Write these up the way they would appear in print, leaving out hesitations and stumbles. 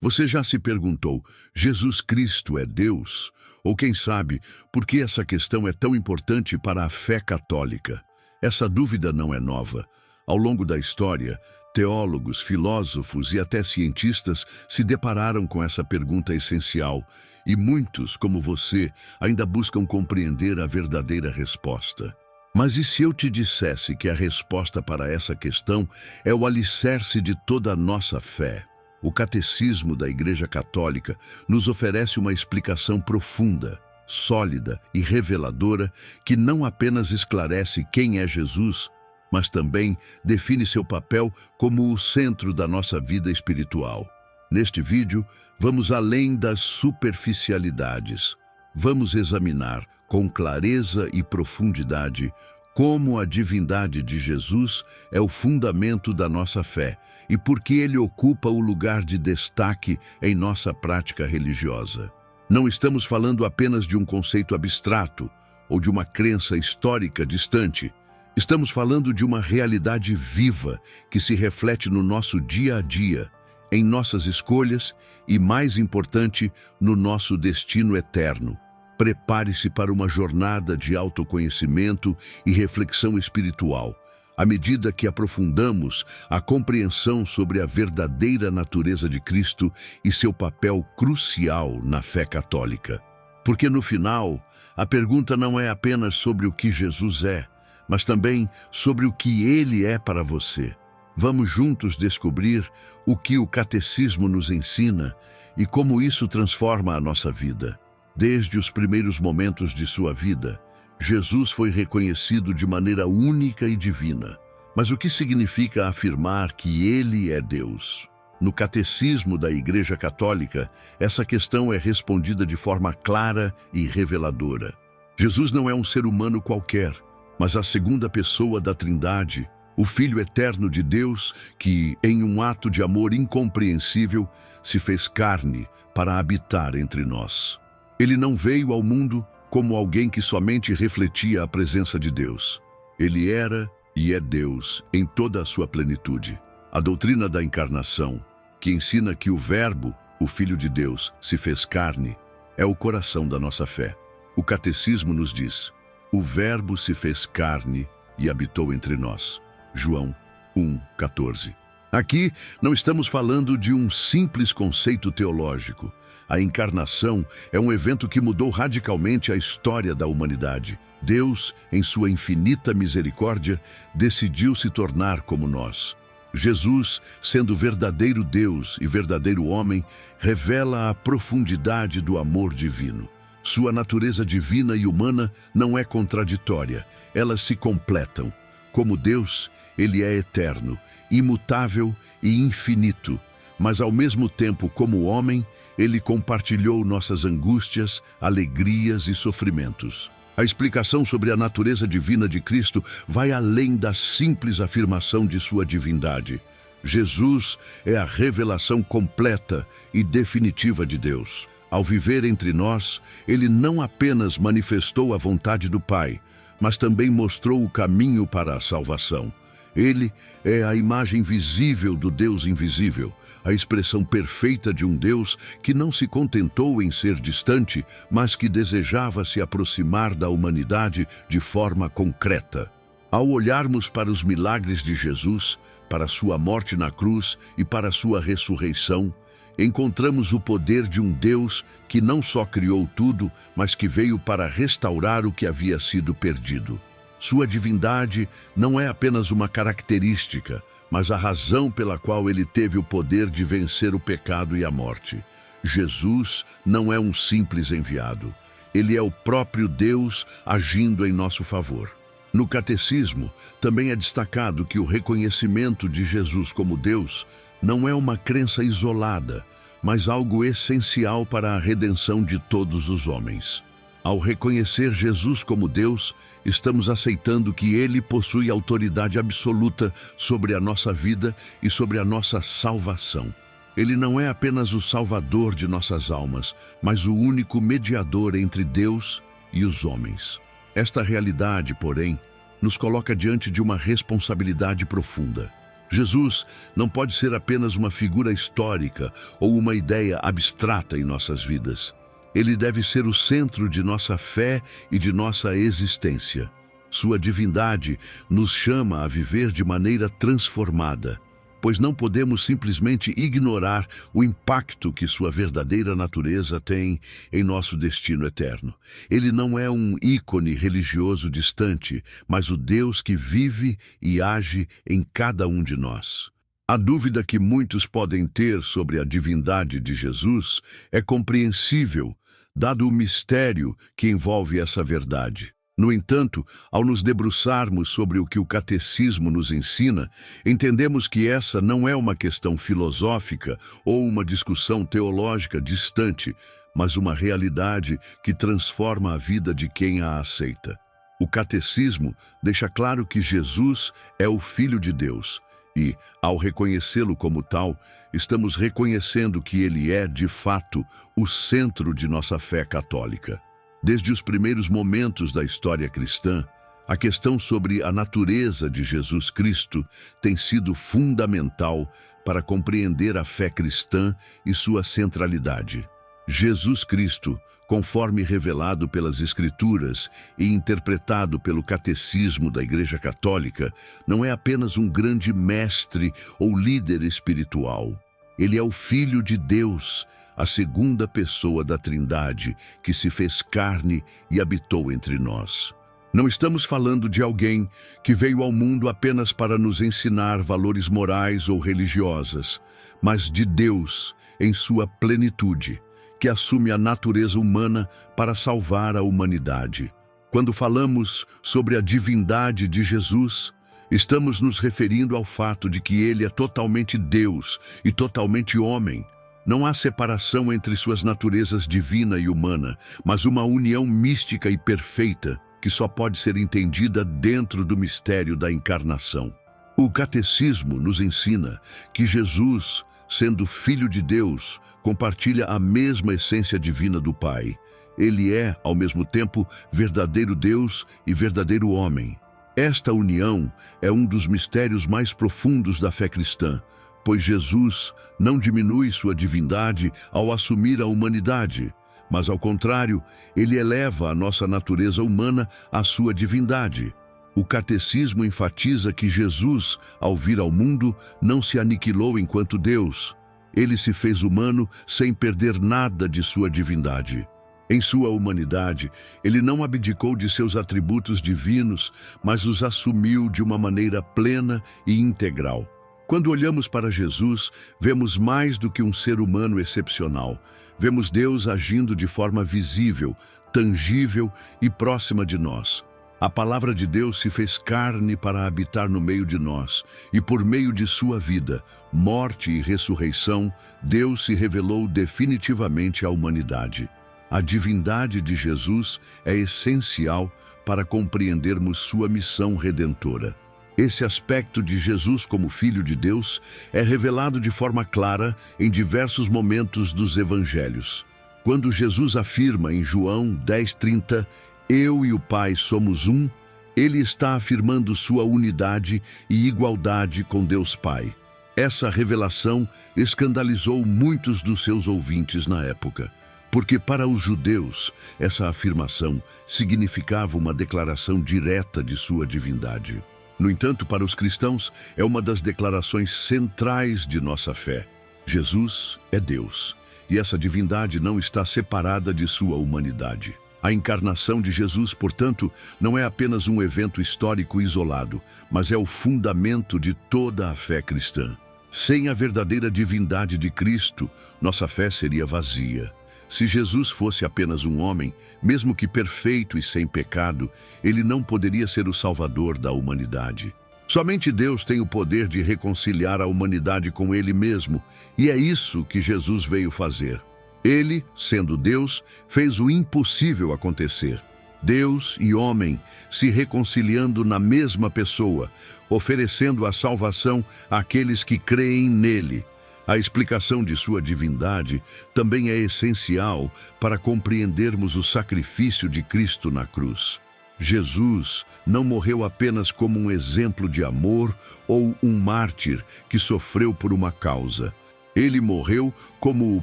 Você já se perguntou, Jesus Cristo é Deus? Ou quem sabe, por que essa questão é tão importante para a fé católica? Essa dúvida não é nova. Ao longo da história, teólogos, filósofos e até cientistas se depararam com essa pergunta essencial, e muitos, como você, ainda buscam compreender a verdadeira resposta. Mas e se eu te dissesse que a resposta para essa questão é o alicerce de toda a nossa fé? O Catecismo da Igreja Católica nos oferece uma explicação profunda, sólida e reveladora que não apenas esclarece quem é Jesus, mas também define seu papel como o centro da nossa vida espiritual. Neste vídeo, vamos além das superficialidades. Vamos examinar com clareza e profundidade como a divindade de Jesus é o fundamento da nossa fé e por que ele ocupa o lugar de destaque em nossa prática religiosa. Não estamos falando apenas de um conceito abstrato ou de uma crença histórica distante. Estamos falando de uma realidade viva que se reflete no nosso dia a dia, em nossas escolhas e, mais importante, no nosso destino eterno. Prepare-se para uma jornada de autoconhecimento e reflexão espiritual, à medida que aprofundamos a compreensão sobre a verdadeira natureza de Cristo e seu papel crucial na fé católica. Porque no final, a pergunta não é apenas sobre o que Jesus é, mas também sobre o que ele é para você. Vamos juntos descobrir o que o Catecismo nos ensina e como isso transforma a nossa vida. Desde os primeiros momentos de sua vida, Jesus foi reconhecido de maneira única e divina. Mas o que significa afirmar que ele é Deus? No Catecismo da Igreja Católica, essa questão é respondida de forma clara e reveladora. Jesus não é um ser humano qualquer, mas a segunda pessoa da Trindade, o Filho eterno de Deus, que, em um ato de amor incompreensível, se fez carne para habitar entre nós. Ele não veio ao mundo como alguém que somente refletia a presença de Deus. Ele era e é Deus em toda a sua plenitude. A doutrina da encarnação, que ensina que o Verbo, o Filho de Deus, se fez carne, é o coração da nossa fé. O Catecismo nos diz: o Verbo se fez carne e habitou entre nós. João 1,14. Aqui não estamos falando de um simples conceito teológico. A encarnação é um evento que mudou radicalmente a história da humanidade. Deus, em sua infinita misericórdia, decidiu se tornar como nós. Jesus, sendo verdadeiro Deus e verdadeiro homem, revela a profundidade do amor divino. Sua natureza divina e humana não é contraditória, elas se completam. Como Deus, ele é eterno, imutável e infinito, mas ao mesmo tempo, como homem, ele compartilhou nossas angústias, alegrias e sofrimentos. A explicação sobre a natureza divina de Cristo vai além da simples afirmação de sua divindade. Jesus é a revelação completa e definitiva de Deus. Ao viver entre nós, ele não apenas manifestou a vontade do Pai, mas também mostrou o caminho para a salvação. Ele é a imagem visível do Deus invisível, a expressão perfeita de um Deus que não se contentou em ser distante, mas que desejava se aproximar da humanidade de forma concreta. Ao olharmos para os milagres de Jesus, para sua morte na cruz e para sua ressurreição, encontramos o poder de um Deus que não só criou tudo, mas que veio para restaurar o que havia sido perdido. Sua divindade não é apenas uma característica, mas a razão pela qual ele teve o poder de vencer o pecado e a morte. Jesus não é um simples enviado. Ele é o próprio Deus agindo em nosso favor. No Catecismo, também é destacado que o reconhecimento de Jesus como Deus não é uma crença isolada, mas algo essencial para a redenção de todos os homens. Ao reconhecer Jesus como Deus, estamos aceitando que ele possui autoridade absoluta sobre a nossa vida e sobre a nossa salvação. Ele não é apenas o salvador de nossas almas, mas o único mediador entre Deus e os homens. Esta realidade, porém, nos coloca diante de uma responsabilidade profunda. Jesus não pode ser apenas uma figura histórica ou uma ideia abstrata em nossas vidas. Ele deve ser o centro de nossa fé e de nossa existência. Sua divindade nos chama a viver de maneira transformada, pois não podemos simplesmente ignorar o impacto que sua verdadeira natureza tem em nosso destino eterno. Ele não é um ícone religioso distante, mas o Deus que vive e age em cada um de nós. A dúvida que muitos podem ter sobre a divindade de Jesus é compreensível, dado o mistério que envolve essa verdade. No entanto, ao nos debruçarmos sobre o que o catecismo nos ensina, entendemos que essa não é uma questão filosófica ou uma discussão teológica distante, mas uma realidade que transforma a vida de quem a aceita. O catecismo deixa claro que Jesus é o Filho de Deus e, ao reconhecê-lo como tal, estamos reconhecendo que ele é, de fato, o centro de nossa fé católica. Desde os primeiros momentos da história cristã, a questão sobre a natureza de Jesus Cristo tem sido fundamental para compreender a fé cristã e sua centralidade. Jesus Cristo, conforme revelado pelas Escrituras e interpretado pelo Catecismo da Igreja Católica, não é apenas um grande mestre ou líder espiritual. Ele é o Filho de Deus, a segunda pessoa da Trindade, que se fez carne e habitou entre nós. Não estamos falando de alguém que veio ao mundo apenas para nos ensinar valores morais ou religiosas, mas de Deus em sua plenitude, que assume a natureza humana para salvar a humanidade. Quando falamos sobre a divindade de Jesus, estamos nos referindo ao fato de que ele é totalmente Deus e totalmente homem. Não há separação entre suas naturezas divina e humana, mas uma união mística e perfeita que só pode ser entendida dentro do mistério da encarnação. O catecismo nos ensina que Jesus, sendo Filho de Deus, compartilha a mesma essência divina do Pai. Ele é, ao mesmo tempo, verdadeiro Deus e verdadeiro homem. Esta união é um dos mistérios mais profundos da fé cristã, pois Jesus não diminui sua divindade ao assumir a humanidade, mas, ao contrário, ele eleva a nossa natureza humana à sua divindade. O catecismo enfatiza que Jesus, ao vir ao mundo, não se aniquilou enquanto Deus. Ele se fez humano sem perder nada de sua divindade. Em sua humanidade, ele não abdicou de seus atributos divinos, mas os assumiu de uma maneira plena e integral. Quando olhamos para Jesus, vemos mais do que um ser humano excepcional. Vemos Deus agindo de forma visível, tangível e próxima de nós. A palavra de Deus se fez carne para habitar no meio de nós, e por meio de sua vida, morte e ressurreição, Deus se revelou definitivamente à humanidade. A divindade de Jesus é essencial para compreendermos sua missão redentora. Esse aspecto de Jesus como Filho de Deus é revelado de forma clara em diversos momentos dos Evangelhos. Quando Jesus afirma em João 10:30, "Eu e o Pai somos um", ele está afirmando sua unidade e igualdade com Deus Pai. Essa revelação escandalizou muitos dos seus ouvintes na época, porque para os judeus essa afirmação significava uma declaração direta de sua divindade. No entanto, para os cristãos, é uma das declarações centrais de nossa fé. Jesus é Deus, e essa divindade não está separada de sua humanidade. A encarnação de Jesus, portanto, não é apenas um evento histórico isolado, mas é o fundamento de toda a fé cristã. Sem a verdadeira divindade de Cristo, nossa fé seria vazia. Se Jesus fosse apenas um homem, mesmo que perfeito e sem pecado, ele não poderia ser o Salvador da humanidade. Somente Deus tem o poder de reconciliar a humanidade com Ele mesmo, e é isso que Jesus veio fazer. Ele, sendo Deus, fez o impossível acontecer. Deus e homem se reconciliando na mesma pessoa, oferecendo a salvação àqueles que creem nele. A explicação de sua divindade também é essencial para compreendermos o sacrifício de Cristo na cruz. Jesus não morreu apenas como um exemplo de amor ou um mártir que sofreu por uma causa. Ele morreu como o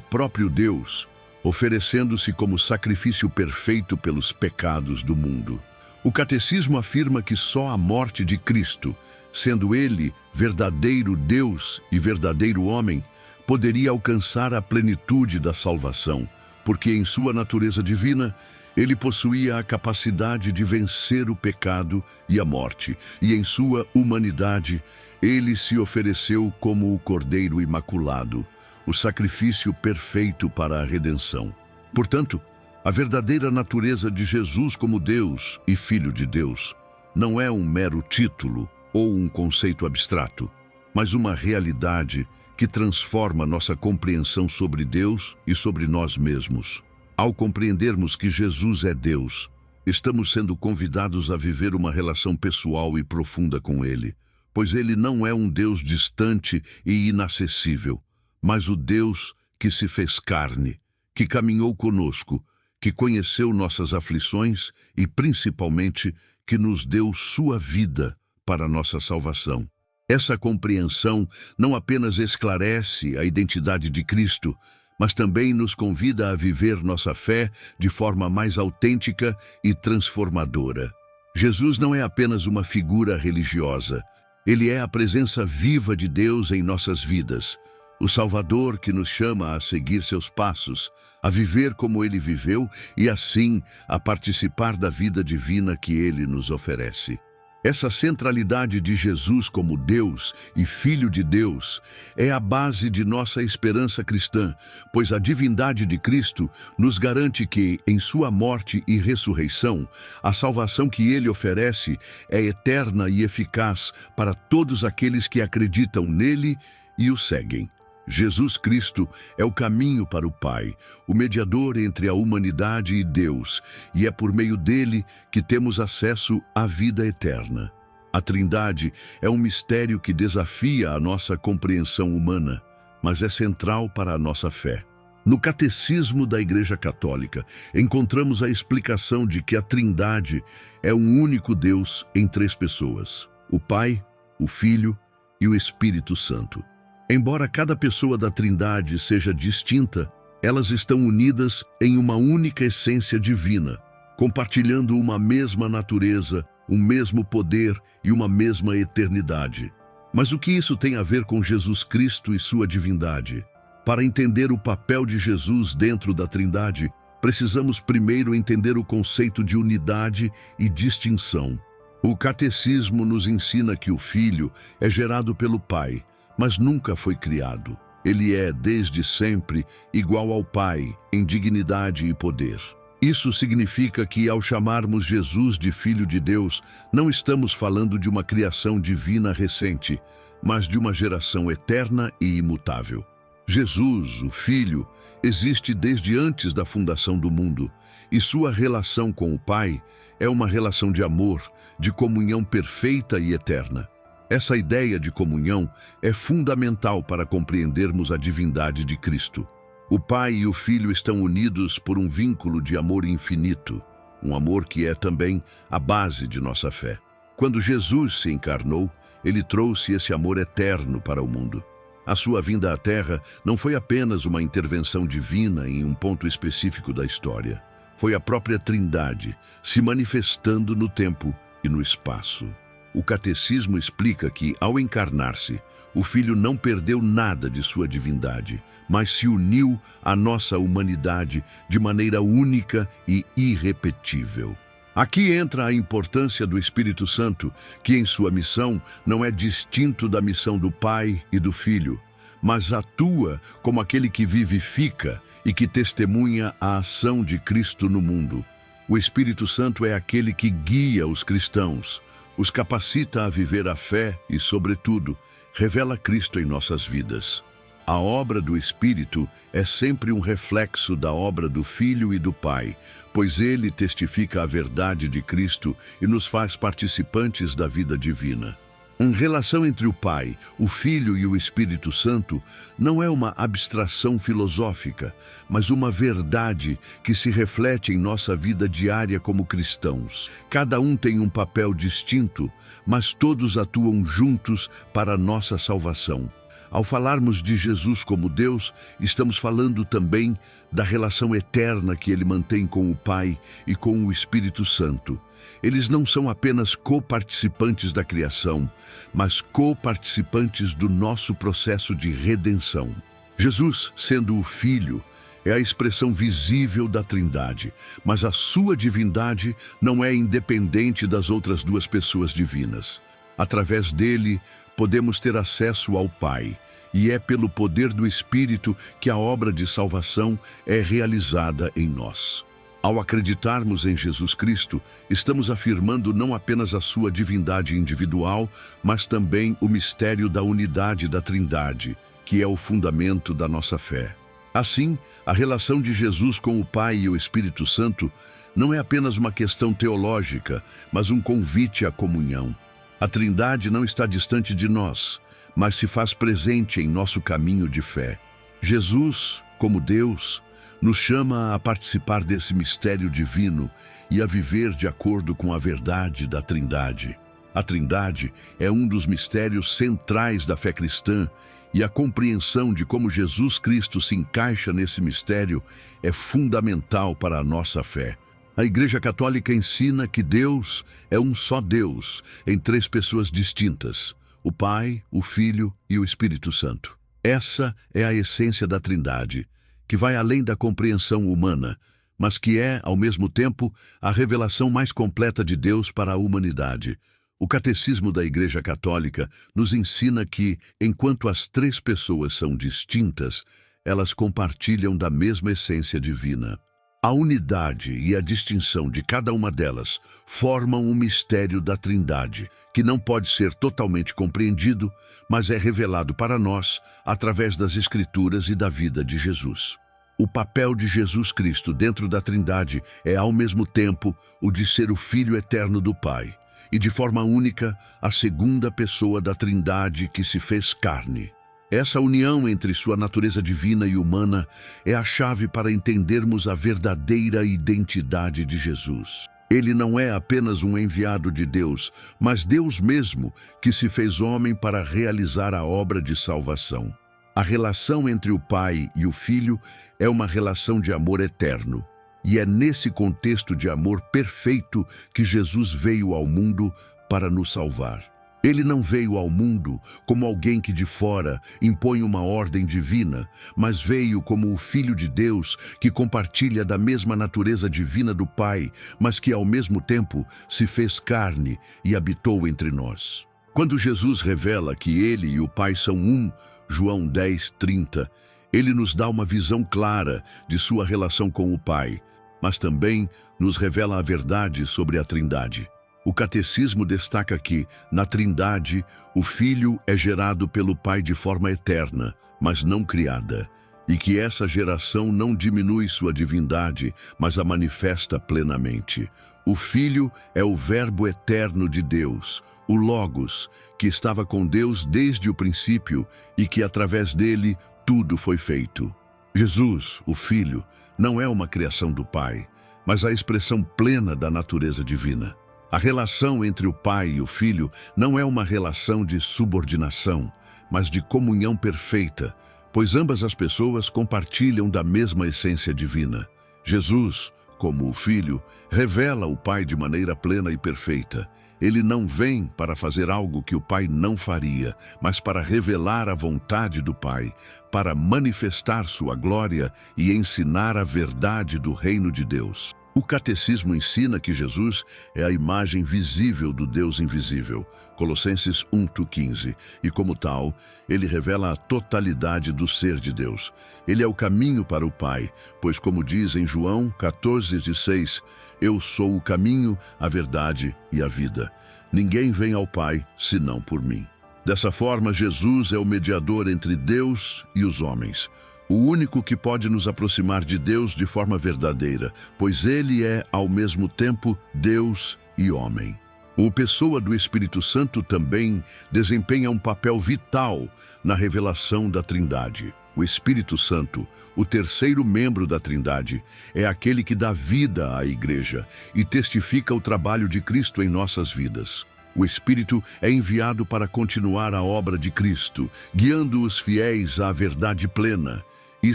próprio Deus, oferecendo-se como sacrifício perfeito pelos pecados do mundo. O Catecismo afirma que só a morte de Cristo, sendo ele verdadeiro Deus e verdadeiro homem, poderia alcançar a plenitude da salvação, porque em sua natureza divina, ele possuía a capacidade de vencer o pecado e a morte, e em sua humanidade, ele se ofereceu como o Cordeiro Imaculado, o sacrifício perfeito para a redenção. Portanto, a verdadeira natureza de Jesus como Deus e Filho de Deus não é um mero título ou um conceito abstrato, mas uma realidade que transforma nossa compreensão sobre Deus e sobre nós mesmos. Ao compreendermos que Jesus é Deus, estamos sendo convidados a viver uma relação pessoal e profunda com Ele, pois Ele não é um Deus distante e inacessível, mas o Deus que se fez carne, que caminhou conosco, que conheceu nossas aflições e, principalmente, que nos deu sua vida para a nossa salvação. Essa compreensão não apenas esclarece a identidade de Cristo, mas também nos convida a viver nossa fé de forma mais autêntica e transformadora. Jesus não é apenas uma figura religiosa, ele é a presença viva de Deus em nossas vidas, o Salvador que nos chama a seguir seus passos, a viver como ele viveu e, assim, a participar da vida divina que ele nos oferece. Essa centralidade de Jesus como Deus e Filho de Deus é a base de nossa esperança cristã, pois a divindade de Cristo nos garante que, em sua morte e ressurreição, a salvação que ele oferece é eterna e eficaz para todos aqueles que acreditam nele e o seguem. Jesus Cristo é o caminho para o Pai, o mediador entre a humanidade e Deus, e é por meio dele que temos acesso à vida eterna. A Trindade é um mistério que desafia a nossa compreensão humana, mas é central para a nossa fé. No Catecismo da Igreja Católica, encontramos a explicação de que a Trindade é um único Deus em três pessoas: o Pai, o Filho e o Espírito Santo. Embora cada pessoa da Trindade seja distinta, elas estão unidas em uma única essência divina, compartilhando uma mesma natureza, um mesmo poder e uma mesma eternidade. Mas o que isso tem a ver com Jesus Cristo e sua divindade? Para entender o papel de Jesus dentro da Trindade, precisamos primeiro entender o conceito de unidade e distinção. O Catecismo nos ensina que o Filho é gerado pelo Pai, mas nunca foi criado. Ele é, desde sempre, igual ao Pai, em dignidade e poder. Isso significa que, ao chamarmos Jesus de Filho de Deus, não estamos falando de uma criação divina recente, mas de uma geração eterna e imutável. Jesus, o Filho, existe desde antes da fundação do mundo, e sua relação com o Pai é uma relação de amor, de comunhão perfeita e eterna. Essa ideia de comunhão é fundamental para compreendermos a divindade de Cristo. O Pai e o Filho estão unidos por um vínculo de amor infinito, um amor que é também a base de nossa fé. Quando Jesus se encarnou, ele trouxe esse amor eterno para o mundo. A sua vinda à Terra não foi apenas uma intervenção divina em um ponto específico da história. Foi a própria Trindade se manifestando no tempo e no espaço. O Catecismo explica que, ao encarnar-se, o Filho não perdeu nada de sua divindade, mas se uniu à nossa humanidade de maneira única e irrepetível. Aqui entra a importância do Espírito Santo, que em sua missão não é distinto da missão do Pai e do Filho, mas atua como aquele que vivifica e que testemunha a ação de Cristo no mundo. O Espírito Santo é aquele que guia os cristãos, os capacita a viver a fé e, sobretudo, revela Cristo em nossas vidas. A obra do Espírito é sempre um reflexo da obra do Filho e do Pai, pois ele testifica a verdade de Cristo e nos faz participantes da vida divina. A relação entre o Pai, o Filho e o Espírito Santo não é uma abstração filosófica, mas uma verdade que se reflete em nossa vida diária como cristãos. Cada um tem um papel distinto, mas todos atuam juntos para a nossa salvação. Ao falarmos de Jesus como Deus, estamos falando também da relação eterna que Ele mantém com o Pai e com o Espírito Santo. Eles não são apenas coparticipantes da criação, mas coparticipantes do nosso processo de redenção. Jesus, sendo o Filho, é a expressão visível da Trindade, mas a sua divindade não é independente das outras duas pessoas divinas. Através dele, podemos ter acesso ao Pai, e é pelo poder do Espírito que a obra de salvação é realizada em nós. Ao acreditarmos em Jesus Cristo, estamos afirmando não apenas a sua divindade individual, mas também o mistério da unidade da Trindade, que é o fundamento da nossa fé. Assim, a relação de Jesus com o Pai e o Espírito Santo não é apenas uma questão teológica, mas um convite à comunhão. A Trindade não está distante de nós, mas se faz presente em nosso caminho de fé. Jesus, como Deus, nos chama a participar desse mistério divino e a viver de acordo com a verdade da Trindade. A Trindade é um dos mistérios centrais da fé cristã e a compreensão de como Jesus Cristo se encaixa nesse mistério é fundamental para a nossa fé. A Igreja Católica ensina que Deus é um só Deus, em três pessoas distintas: o Pai, o Filho e o Espírito Santo. Essa é a essência da Trindade, que vai além da compreensão humana, mas que é, ao mesmo tempo, a revelação mais completa de Deus para a humanidade. O Catecismo da Igreja Católica nos ensina que, enquanto as três pessoas são distintas, elas compartilham da mesma essência divina. A unidade e a distinção de cada uma delas formam um mistério da Trindade, que não pode ser totalmente compreendido, mas é revelado para nós através das Escrituras e da vida de Jesus. O papel de Jesus Cristo dentro da Trindade é, ao mesmo tempo, o de ser o Filho eterno do Pai, e de forma única, a segunda pessoa da Trindade que se fez carne. Essa união entre sua natureza divina e humana é a chave para entendermos a verdadeira identidade de Jesus. Ele não é apenas um enviado de Deus, mas Deus mesmo, que se fez homem para realizar a obra de salvação. A relação entre o Pai e o Filho é uma relação de amor eterno. E é nesse contexto de amor perfeito que Jesus veio ao mundo para nos salvar. Ele não veio ao mundo como alguém que de fora impõe uma ordem divina, mas veio como o Filho de Deus que compartilha da mesma natureza divina do Pai, mas que ao mesmo tempo se fez carne e habitou entre nós. Quando Jesus revela que ele e o Pai são um, João 10:30, ele nos dá uma visão clara de sua relação com o Pai, mas também nos revela a verdade sobre a Trindade. O Catecismo destaca que, na Trindade, o Filho é gerado pelo Pai de forma eterna, mas não criada, e que essa geração não diminui sua divindade, mas a manifesta plenamente. O Filho é o Verbo eterno de Deus, o Logos, que estava com Deus desde o princípio e que, através dele, tudo foi feito. Jesus, o Filho, não é uma criação do Pai, mas a expressão plena da natureza divina. A relação entre o Pai e o Filho não é uma relação de subordinação, mas de comunhão perfeita, pois ambas as pessoas compartilham da mesma essência divina. Jesus, como o Filho, revela o Pai de maneira plena e perfeita. Ele não vem para fazer algo que o Pai não faria, mas para revelar a vontade do Pai, para manifestar sua glória e ensinar a verdade do reino de Deus. O Catecismo ensina que Jesus é a imagem visível do Deus invisível, Colossenses 1:15, e como tal, ele revela a totalidade do ser de Deus. Ele é o caminho para o Pai, pois como diz em João 14:6, eu sou o caminho, a verdade e a vida. Ninguém vem ao Pai senão por mim. Dessa forma, Jesus é o mediador entre Deus e os homens, o único que pode nos aproximar de Deus de forma verdadeira, pois ele é, ao mesmo tempo, Deus e homem. A pessoa do Espírito Santo também desempenha um papel vital na revelação da Trindade. O Espírito Santo, o terceiro membro da Trindade, é aquele que dá vida à Igreja e testifica o trabalho de Cristo em nossas vidas. O Espírito é enviado para continuar a obra de Cristo, guiando os fiéis à verdade plena e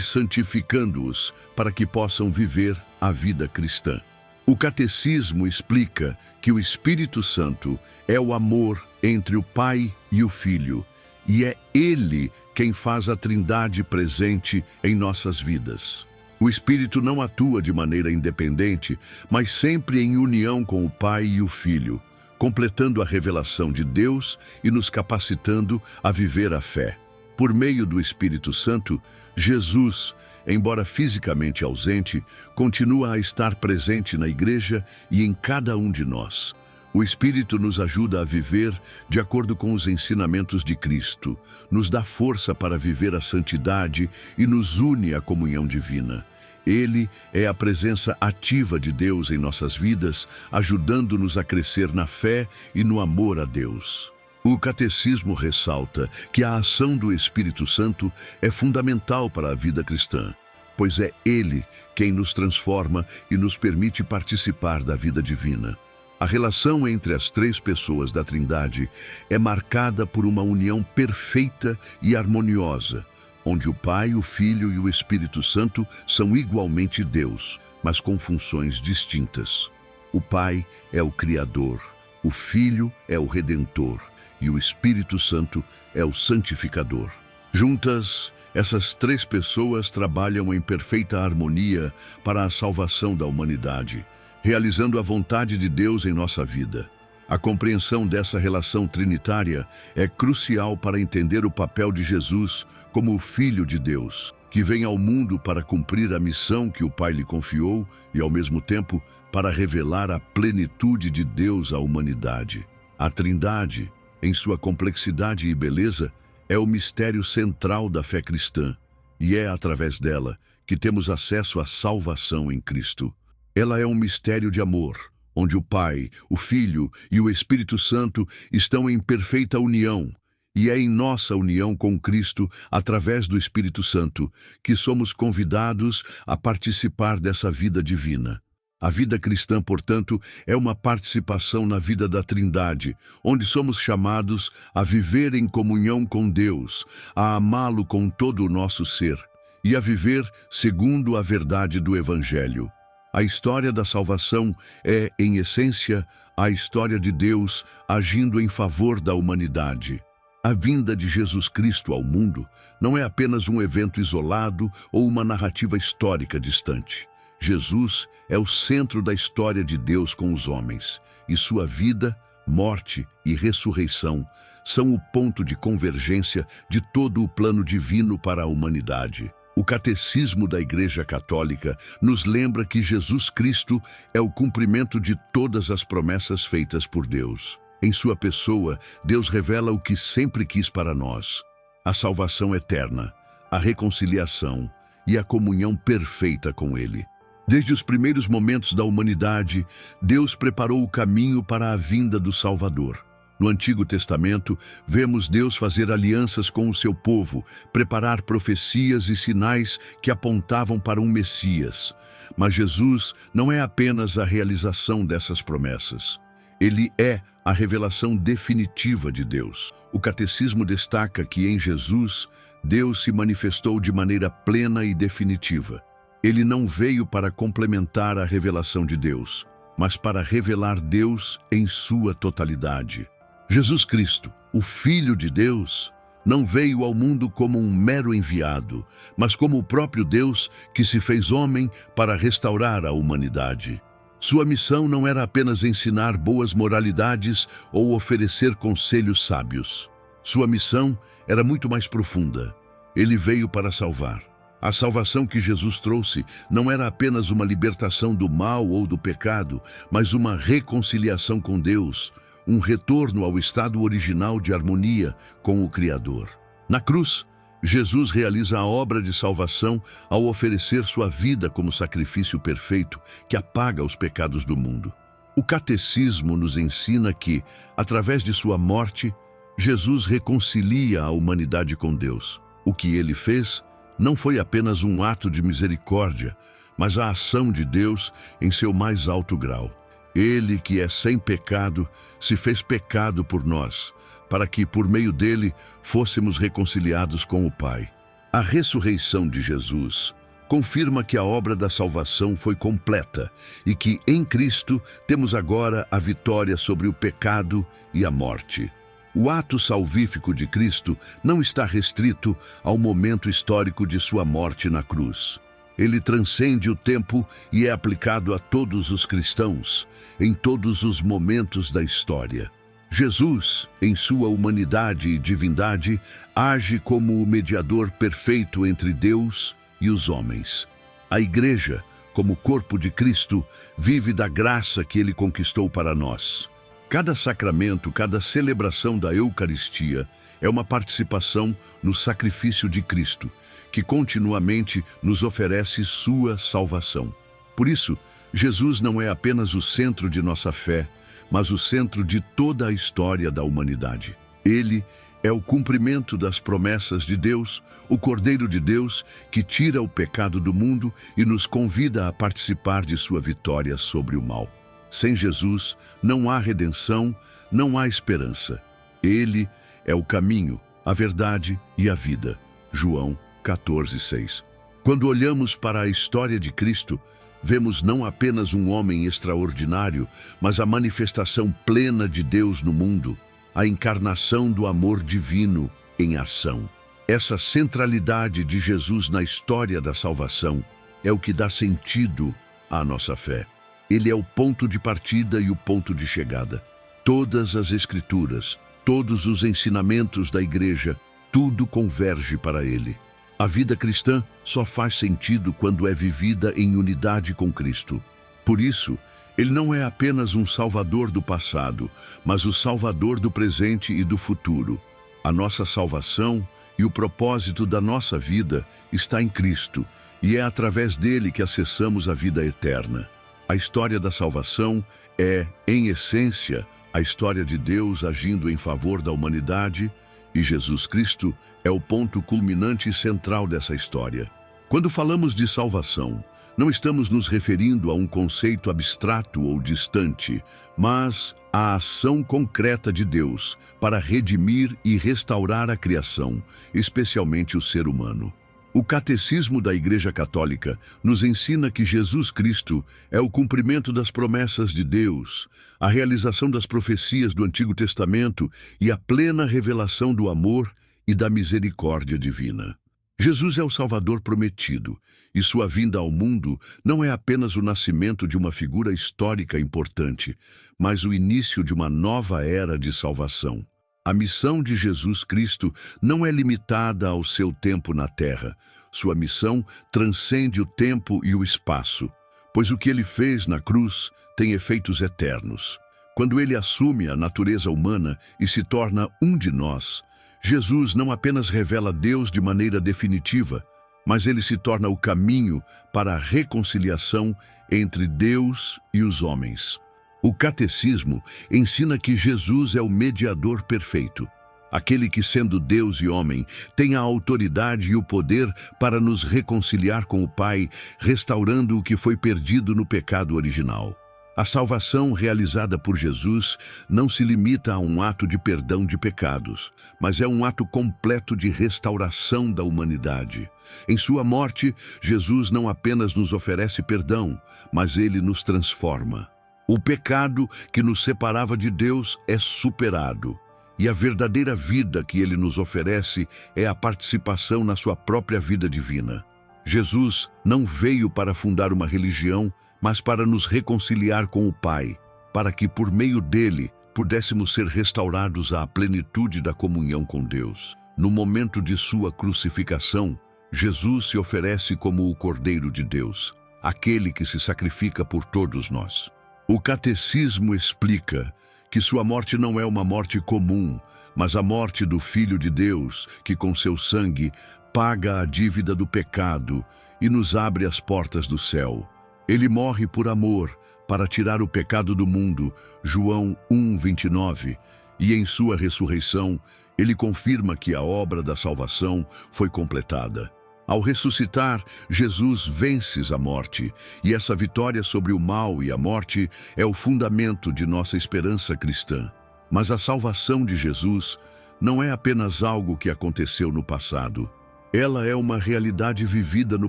santificando-os para que possam viver a vida cristã. O Catecismo explica que o Espírito Santo é o amor entre o Pai e o Filho, e é Ele quem faz a Trindade presente em nossas vidas. O Espírito não atua de maneira independente, mas sempre em união com o Pai e o Filho, completando a revelação de Deus e nos capacitando a viver a fé. Por meio do Espírito Santo, Jesus, embora fisicamente ausente, continua a estar presente na Igreja e em cada um de nós. O Espírito nos ajuda a viver de acordo com os ensinamentos de Cristo, nos dá força para viver a santidade e nos une à comunhão divina. Ele é a presença ativa de Deus em nossas vidas, ajudando-nos a crescer na fé e no amor a Deus. O Catecismo ressalta que a ação do Espírito Santo é fundamental para a vida cristã, pois é Ele quem nos transforma e nos permite participar da vida divina. A relação entre as três pessoas da Trindade é marcada por uma união perfeita e harmoniosa, onde o Pai, o Filho e o Espírito Santo são igualmente Deus, mas com funções distintas. O Pai é o Criador, o Filho é o Redentor e o Espírito Santo é o Santificador. Juntas, essas três pessoas trabalham em perfeita harmonia para a salvação da humanidade, realizando a vontade de Deus em nossa vida. A compreensão dessa relação trinitária é crucial para entender o papel de Jesus como o Filho de Deus, que vem ao mundo para cumprir a missão que o Pai lhe confiou e, ao mesmo tempo, para revelar a plenitude de Deus à humanidade. A Trindade, em sua complexidade e beleza, é o mistério central da fé cristã, e é através dela que temos acesso à salvação em Cristo. Ela é um mistério de amor, onde o Pai, o Filho e o Espírito Santo estão em perfeita união, e é em nossa união com Cristo, através do Espírito Santo, que somos convidados a participar dessa vida divina. A vida cristã, portanto, é uma participação na vida da Trindade, onde somos chamados a viver em comunhão com Deus, a amá-lo com todo o nosso ser e a viver segundo a verdade do Evangelho. A história da salvação é, em essência, a história de Deus agindo em favor da humanidade. A vinda de Jesus Cristo ao mundo não é apenas um evento isolado ou uma narrativa histórica distante. Jesus é o centro da história de Deus com os homens, e sua vida, morte e ressurreição são o ponto de convergência de todo o plano divino para a humanidade. O Catecismo da Igreja Católica nos lembra que Jesus Cristo é o cumprimento de todas as promessas feitas por Deus. Em sua pessoa, Deus revela o que sempre quis para nós: a salvação eterna, a reconciliação e a comunhão perfeita com Ele. Desde os primeiros momentos da humanidade, Deus preparou o caminho para a vinda do Salvador. No Antigo Testamento, vemos Deus fazer alianças com o seu povo, preparar profecias e sinais que apontavam para um Messias. Mas Jesus não é apenas a realização dessas promessas. Ele é a revelação definitiva de Deus. O Catecismo destaca que em Jesus, Deus se manifestou de maneira plena e definitiva. Ele não veio para complementar a revelação de Deus, mas para revelar Deus em sua totalidade. Jesus Cristo, o Filho de Deus, não veio ao mundo como um mero enviado, mas como o próprio Deus que se fez homem para restaurar a humanidade. Sua missão não era apenas ensinar boas moralidades ou oferecer conselhos sábios. Sua missão era muito mais profunda. Ele veio para salvar. A salvação que Jesus trouxe não era apenas uma libertação do mal ou do pecado, mas uma reconciliação com Deus, um retorno ao estado original de harmonia com o Criador. Na cruz, Jesus realiza a obra de salvação ao oferecer sua vida como sacrifício perfeito que apaga os pecados do mundo. O catecismo nos ensina que, através de sua morte, Jesus reconcilia a humanidade com Deus. O que ele fez não foi apenas um ato de misericórdia, mas a ação de Deus em seu mais alto grau. Ele, que é sem pecado, se fez pecado por nós, para que, por meio dele, fôssemos reconciliados com o Pai. A ressurreição de Jesus confirma que a obra da salvação foi completa e que, em Cristo, temos agora a vitória sobre o pecado e a morte. O ato salvífico de Cristo não está restrito ao momento histórico de sua morte na cruz. Ele transcende o tempo e é aplicado a todos os cristãos, em todos os momentos da história. Jesus, em sua humanidade e divindade, age como o mediador perfeito entre Deus e os homens. A Igreja, como corpo de Cristo, vive da graça que ele conquistou para nós. Cada sacramento, cada celebração da Eucaristia é uma participação no sacrifício de Cristo, que continuamente nos oferece sua salvação. Por isso, Jesus não é apenas o centro de nossa fé, mas o centro de toda a história da humanidade. Ele é o cumprimento das promessas de Deus, o Cordeiro de Deus, que tira o pecado do mundo e nos convida a participar de sua vitória sobre o mal. Sem Jesus, não há redenção, não há esperança. Ele é o caminho, a verdade e a vida. João 14:6. Quando olhamos para a história de Cristo, vemos não apenas um homem extraordinário, mas a manifestação plena de Deus no mundo, a encarnação do amor divino em ação. Essa centralidade de Jesus na história da salvação é o que dá sentido à nossa fé. Ele é o ponto de partida e o ponto de chegada. Todas as Escrituras, todos os ensinamentos da Igreja, tudo converge para ele. A vida cristã só faz sentido quando é vivida em unidade com Cristo. Por isso, ele não é apenas um salvador do passado, mas o salvador do presente e do futuro. A nossa salvação e o propósito da nossa vida está em Cristo, e é através dele que acessamos a vida eterna. A história da salvação é, em essência, a história de Deus agindo em favor da humanidade, e Jesus Cristo é o ponto culminante e central dessa história. Quando falamos de salvação, não estamos nos referindo a um conceito abstrato ou distante, mas à ação concreta de Deus para redimir e restaurar a criação, especialmente o ser humano. O Catecismo da Igreja Católica nos ensina que Jesus Cristo é o cumprimento das promessas de Deus, a realização das profecias do Antigo Testamento e a plena revelação do amor e da misericórdia divina. Jesus é o Salvador prometido, e sua vinda ao mundo não é apenas o nascimento de uma figura histórica importante, mas o início de uma nova era de salvação. A missão de Jesus Cristo não é limitada ao seu tempo na terra. Sua missão transcende o tempo e o espaço, pois o que ele fez na cruz tem efeitos eternos. Quando ele assume a natureza humana e se torna um de nós, Jesus não apenas revela Deus de maneira definitiva, mas ele se torna o caminho para a reconciliação entre Deus e os homens. O Catecismo ensina que Jesus é o mediador perfeito, aquele que, sendo Deus e homem, tem a autoridade e o poder para nos reconciliar com o Pai, restaurando o que foi perdido no pecado original. A salvação realizada por Jesus não se limita a um ato de perdão de pecados, mas é um ato completo de restauração da humanidade. Em sua morte, Jesus não apenas nos oferece perdão, mas ele nos transforma. O pecado que nos separava de Deus é superado, e a verdadeira vida que ele nos oferece é a participação na sua própria vida divina. Jesus não veio para fundar uma religião, mas para nos reconciliar com o Pai, para que, por meio dele, pudéssemos ser restaurados à plenitude da comunhão com Deus. No momento de sua crucificação, Jesus se oferece como o Cordeiro de Deus, aquele que se sacrifica por todos nós. O Catecismo explica que sua morte não é uma morte comum, mas a morte do Filho de Deus, que com seu sangue paga a dívida do pecado e nos abre as portas do céu. Ele morre por amor, para tirar o pecado do mundo, João 1:29, e em sua ressurreição, ele confirma que a obra da salvação foi completada. Ao ressuscitar, Jesus vence a morte, e essa vitória sobre o mal e a morte é o fundamento de nossa esperança cristã. Mas a salvação de Jesus não é apenas algo que aconteceu no passado. Ela é uma realidade vivida no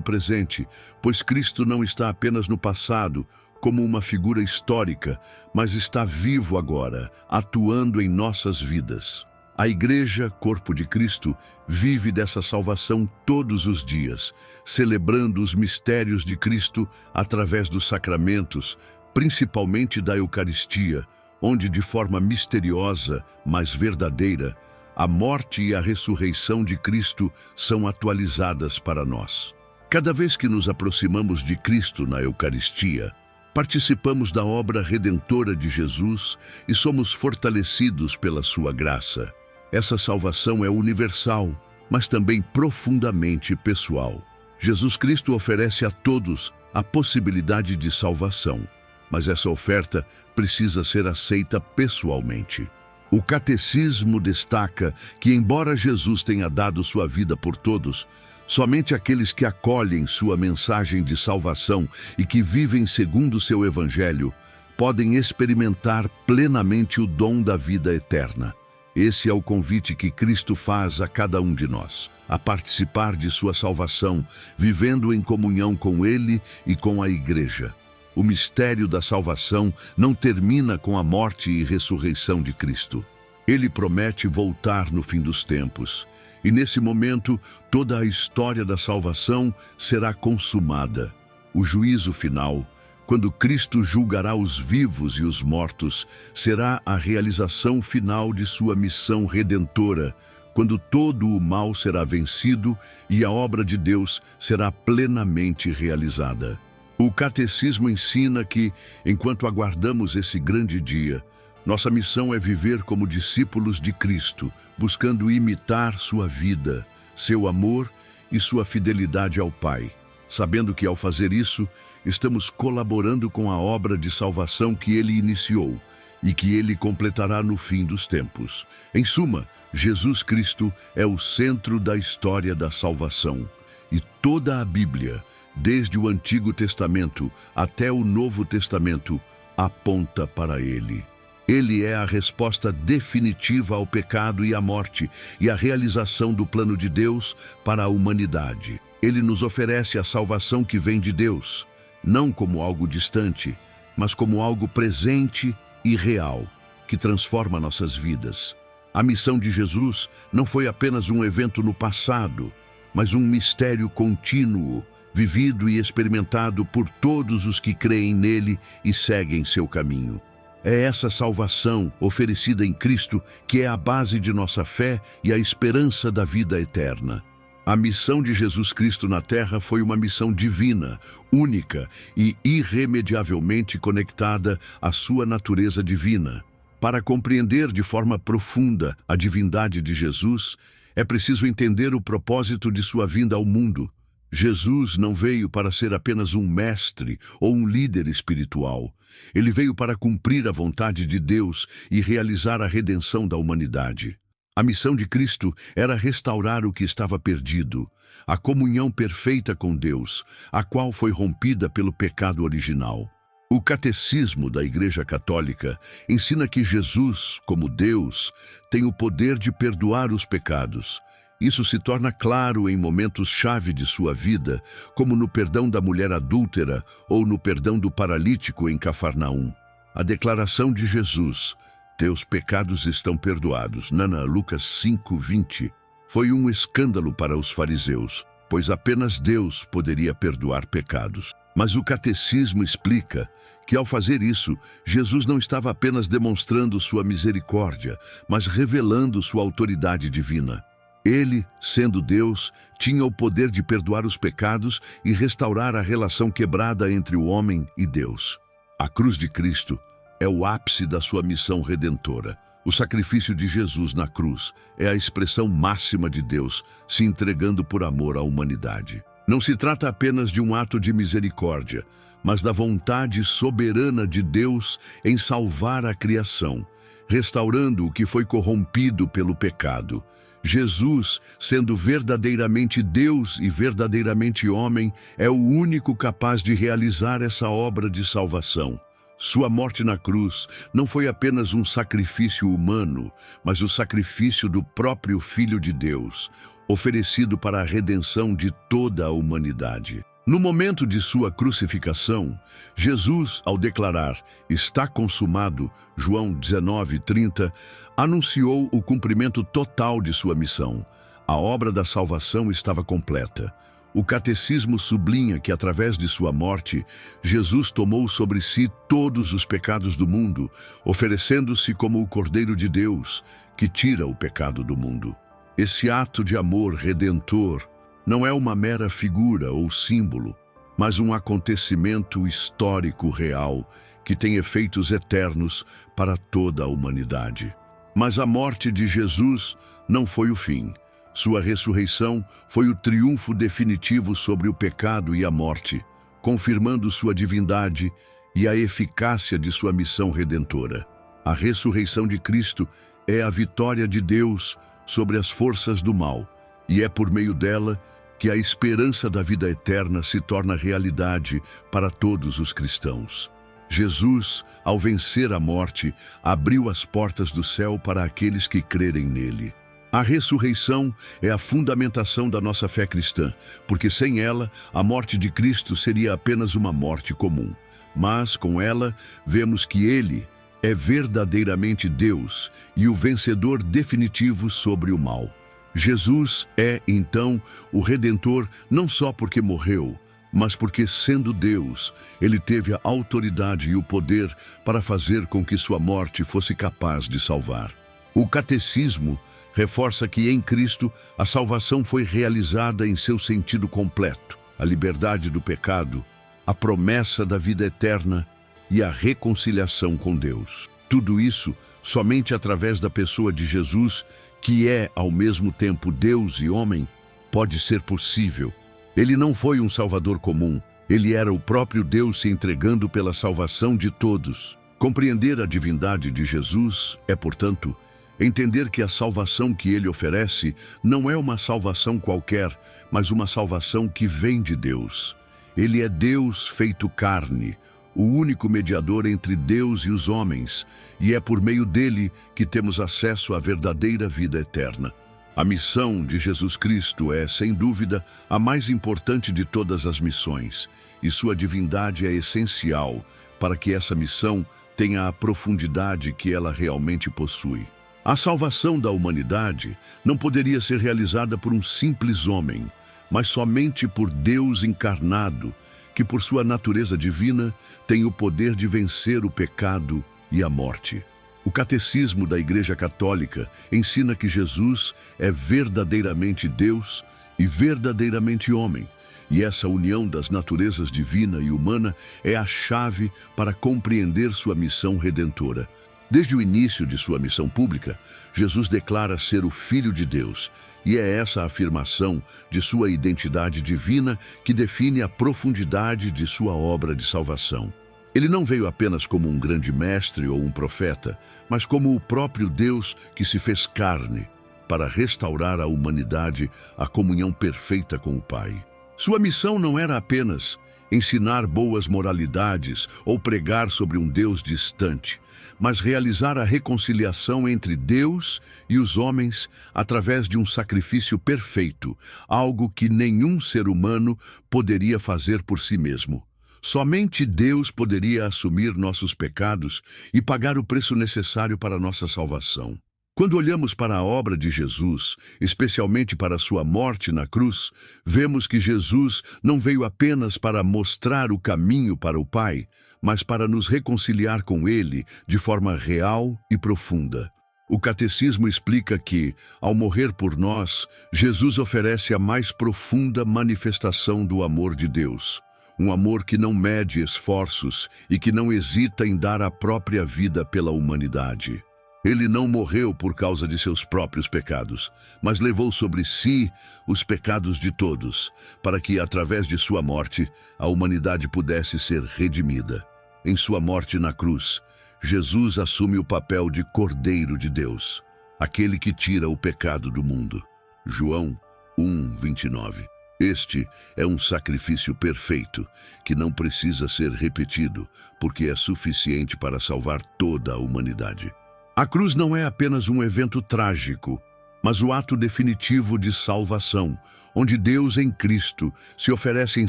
presente, pois Cristo não está apenas no passado, como uma figura histórica, mas está vivo agora, atuando em nossas vidas. A Igreja, corpo de Cristo, vive dessa salvação todos os dias, celebrando os mistérios de Cristo através dos sacramentos, principalmente da Eucaristia, onde de forma misteriosa, mas verdadeira, a morte e a ressurreição de Cristo são atualizadas para nós. Cada vez que nos aproximamos de Cristo na Eucaristia, participamos da obra redentora de Jesus e somos fortalecidos pela sua graça. Essa salvação é universal, mas também profundamente pessoal. Jesus Cristo oferece a todos a possibilidade de salvação, mas essa oferta precisa ser aceita pessoalmente. O Catecismo destaca que, embora Jesus tenha dado sua vida por todos, somente aqueles que acolhem sua mensagem de salvação e que vivem segundo seu Evangelho podem experimentar plenamente o dom da vida eterna. Esse é o convite que Cristo faz a cada um de nós, a participar de sua salvação, vivendo em comunhão com Ele e com a Igreja. O mistério da salvação não termina com a morte e ressurreição de Cristo. Ele promete voltar no fim dos tempos, e nesse momento toda a história da salvação será consumada. O juízo final, quando Cristo julgará os vivos e os mortos, será a realização final de sua missão redentora, quando todo o mal será vencido e a obra de Deus será plenamente realizada. O Catecismo ensina que, enquanto aguardamos esse grande dia, nossa missão é viver como discípulos de Cristo, buscando imitar sua vida, seu amor e sua fidelidade ao Pai, sabendo que, ao fazer isso, estamos colaborando com a obra de salvação que Ele iniciou e que Ele completará no fim dos tempos. Em suma, Jesus Cristo é o centro da história da salvação, e toda a Bíblia, desde o Antigo Testamento até o Novo Testamento, aponta para Ele. Ele é a resposta definitiva ao pecado e à morte e a realização do plano de Deus para a humanidade. Ele nos oferece a salvação que vem de Deus, não como algo distante, mas como algo presente e real, que transforma nossas vidas. A missão de Jesus não foi apenas um evento no passado, mas um mistério contínuo, vivido e experimentado por todos os que creem nele e seguem seu caminho. É essa salvação oferecida em Cristo que é a base de nossa fé e a esperança da vida eterna. A missão de Jesus Cristo na Terra foi uma missão divina, única e irremediavelmente conectada à sua natureza divina. Para compreender de forma profunda a divindade de Jesus, é preciso entender o propósito de sua vinda ao mundo. Jesus não veio para ser apenas um mestre ou um líder espiritual. Ele veio para cumprir a vontade de Deus e realizar a redenção da humanidade. A missão de Cristo era restaurar o que estava perdido, a comunhão perfeita com Deus, a qual foi rompida pelo pecado original. O Catecismo da Igreja Católica ensina que Jesus, como Deus, tem o poder de perdoar os pecados. Isso se torna claro em momentos-chave de sua vida, como no perdão da mulher adúltera ou no perdão do paralítico em Cafarnaum. A declaração de Jesus, "Teus pecados estão perdoados", Lucas 5:20, foi um escândalo para os fariseus, pois apenas Deus poderia perdoar pecados. Mas o Catecismo explica que, ao fazer isso, Jesus não estava apenas demonstrando sua misericórdia, mas revelando sua autoridade divina. Ele, sendo Deus, tinha o poder de perdoar os pecados e restaurar a relação quebrada entre o homem e Deus. A cruz de Cristo é o ápice da sua missão redentora. O sacrifício de Jesus na cruz é a expressão máxima de Deus se entregando por amor à humanidade. Não se trata apenas de um ato de misericórdia, mas da vontade soberana de Deus em salvar a criação, restaurando o que foi corrompido pelo pecado. Jesus, sendo verdadeiramente Deus e verdadeiramente homem, é o único capaz de realizar essa obra de salvação. Sua morte na cruz não foi apenas um sacrifício humano, mas o sacrifício do próprio Filho de Deus, oferecido para a redenção de toda a humanidade. No momento de sua crucificação, Jesus, ao declarar "está consumado", João 19:30, anunciou o cumprimento total de sua missão. A obra da salvação estava completa. O catecismo sublinha que, através de sua morte, Jesus tomou sobre si todos os pecados do mundo, oferecendo-se como o Cordeiro de Deus, que tira o pecado do mundo. Esse ato de amor redentor não é uma mera figura ou símbolo, mas um acontecimento histórico real que tem efeitos eternos para toda a humanidade. Mas a morte de Jesus não foi o fim. Sua ressurreição foi o triunfo definitivo sobre o pecado e a morte, confirmando sua divindade e a eficácia de sua missão redentora. A ressurreição de Cristo é a vitória de Deus sobre as forças do mal, e é por meio dela que a esperança da vida eterna se torna realidade para todos os cristãos. Jesus, ao vencer a morte, abriu as portas do céu para aqueles que crerem nele. A ressurreição é a fundamentação da nossa fé cristã, porque sem ela, a morte de Cristo seria apenas uma morte comum. Mas, com ela, vemos que ele é verdadeiramente Deus e o vencedor definitivo sobre o mal. Jesus é, então, o Redentor não só porque morreu, mas porque, sendo Deus, ele teve a autoridade e o poder para fazer com que sua morte fosse capaz de salvar. O catecismo reforça que em Cristo a salvação foi realizada em seu sentido completo, a liberdade do pecado, a promessa da vida eterna e a reconciliação com Deus. Tudo isso somente através da pessoa de Jesus, que é ao mesmo tempo Deus e homem, pode ser possível. Ele não foi um salvador comum, ele era o próprio Deus se entregando pela salvação de todos. Compreender a divindade de Jesus é, portanto, entender que a salvação que ele oferece não é uma salvação qualquer, mas uma salvação que vem de Deus. Ele é Deus feito carne, o único mediador entre Deus e os homens, e é por meio dele que temos acesso à verdadeira vida eterna. A missão de Jesus Cristo é, sem dúvida, a mais importante de todas as missões, e sua divindade é essencial para que essa missão tenha a profundidade que ela realmente possui. A salvação da humanidade não poderia ser realizada por um simples homem, mas somente por Deus encarnado, que por sua natureza divina tem o poder de vencer o pecado e a morte. O Catecismo da Igreja Católica ensina que Jesus é verdadeiramente Deus e verdadeiramente homem, e essa união das naturezas divina e humana é a chave para compreender sua missão redentora. Desde o início de sua missão pública, Jesus declara ser o Filho de Deus, e é essa afirmação de sua identidade divina que define a profundidade de sua obra de salvação. Ele não veio apenas como um grande mestre ou um profeta, mas como o próprio Deus que se fez carne para restaurar à humanidade a comunhão perfeita com o Pai. Sua missão não era apenas ensinar boas moralidades ou pregar sobre um Deus distante, mas realizar a reconciliação entre Deus e os homens através de um sacrifício perfeito, algo que nenhum ser humano poderia fazer por si mesmo. Somente Deus poderia assumir nossos pecados e pagar o preço necessário para nossa salvação. Quando olhamos para a obra de Jesus, especialmente para sua morte na cruz, vemos que Jesus não veio apenas para mostrar o caminho para o Pai, mas para nos reconciliar com Ele de forma real e profunda. O Catecismo explica que, ao morrer por nós, Jesus oferece a mais profunda manifestação do amor de Deus. Um amor que não mede esforços e que não hesita em dar a própria vida pela humanidade. Ele não morreu por causa de seus próprios pecados, mas levou sobre si os pecados de todos, para que, através de sua morte, a humanidade pudesse ser redimida. Em sua morte na cruz, Jesus assume o papel de Cordeiro de Deus, aquele que tira o pecado do mundo. João 1:29. Este é um sacrifício perfeito, que não precisa ser repetido, porque é suficiente para salvar toda a humanidade. A cruz não é apenas um evento trágico, mas o ato definitivo de salvação, onde Deus em Cristo se oferece em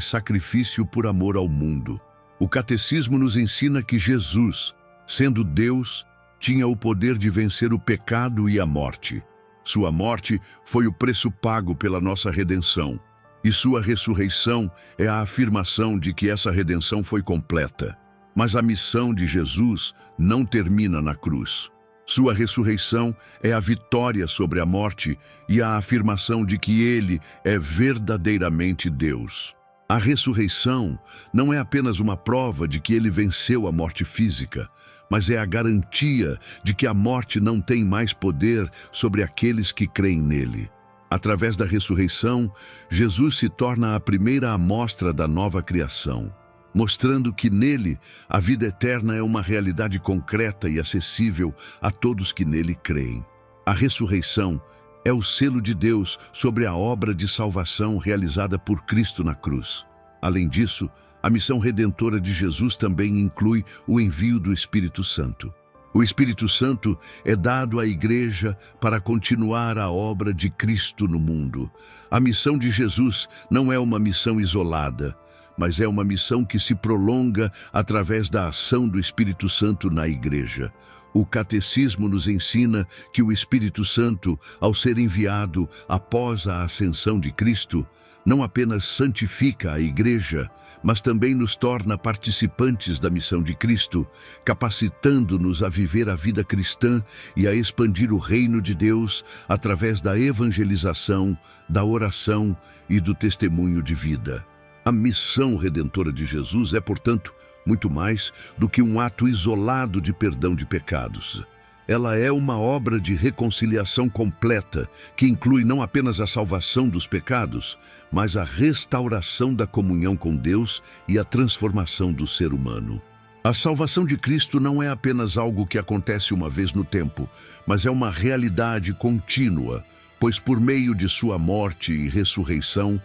sacrifício por amor ao mundo. O catecismo nos ensina que Jesus, sendo Deus, tinha o poder de vencer o pecado e a morte. Sua morte foi o preço pago pela nossa redenção, e sua ressurreição é a afirmação de que essa redenção foi completa. Mas a missão de Jesus não termina na cruz. Sua ressurreição é a vitória sobre a morte e a afirmação de que Ele é verdadeiramente Deus. A ressurreição não é apenas uma prova de que Ele venceu a morte física, mas é a garantia de que a morte não tem mais poder sobre aqueles que creem nele. Através da ressurreição, Jesus se torna a primeira amostra da nova criação, mostrando que nele a vida eterna é uma realidade concreta e acessível a todos que nele creem. A ressurreição é o selo de Deus sobre a obra de salvação realizada por Cristo na cruz. Além disso, a missão redentora de Jesus também inclui o envio do Espírito Santo. O Espírito Santo é dado à Igreja para continuar a obra de Cristo no mundo. A missão de Jesus não é uma missão isolada, mas é uma missão que se prolonga através da ação do Espírito Santo na Igreja. O Catecismo nos ensina que o Espírito Santo, ao ser enviado após a ascensão de Cristo, não apenas santifica a Igreja, mas também nos torna participantes da missão de Cristo, capacitando-nos a viver a vida cristã e a expandir o reino de Deus através da evangelização, da oração e do testemunho de vida. A missão redentora de Jesus é, portanto, muito mais do que um ato isolado de perdão de pecados. Ela é uma obra de reconciliação completa, que inclui não apenas a salvação dos pecados, mas a restauração da comunhão com Deus e a transformação do ser humano. A salvação de Cristo não é apenas algo que acontece uma vez no tempo, mas é uma realidade contínua, pois por meio de sua morte e ressurreição,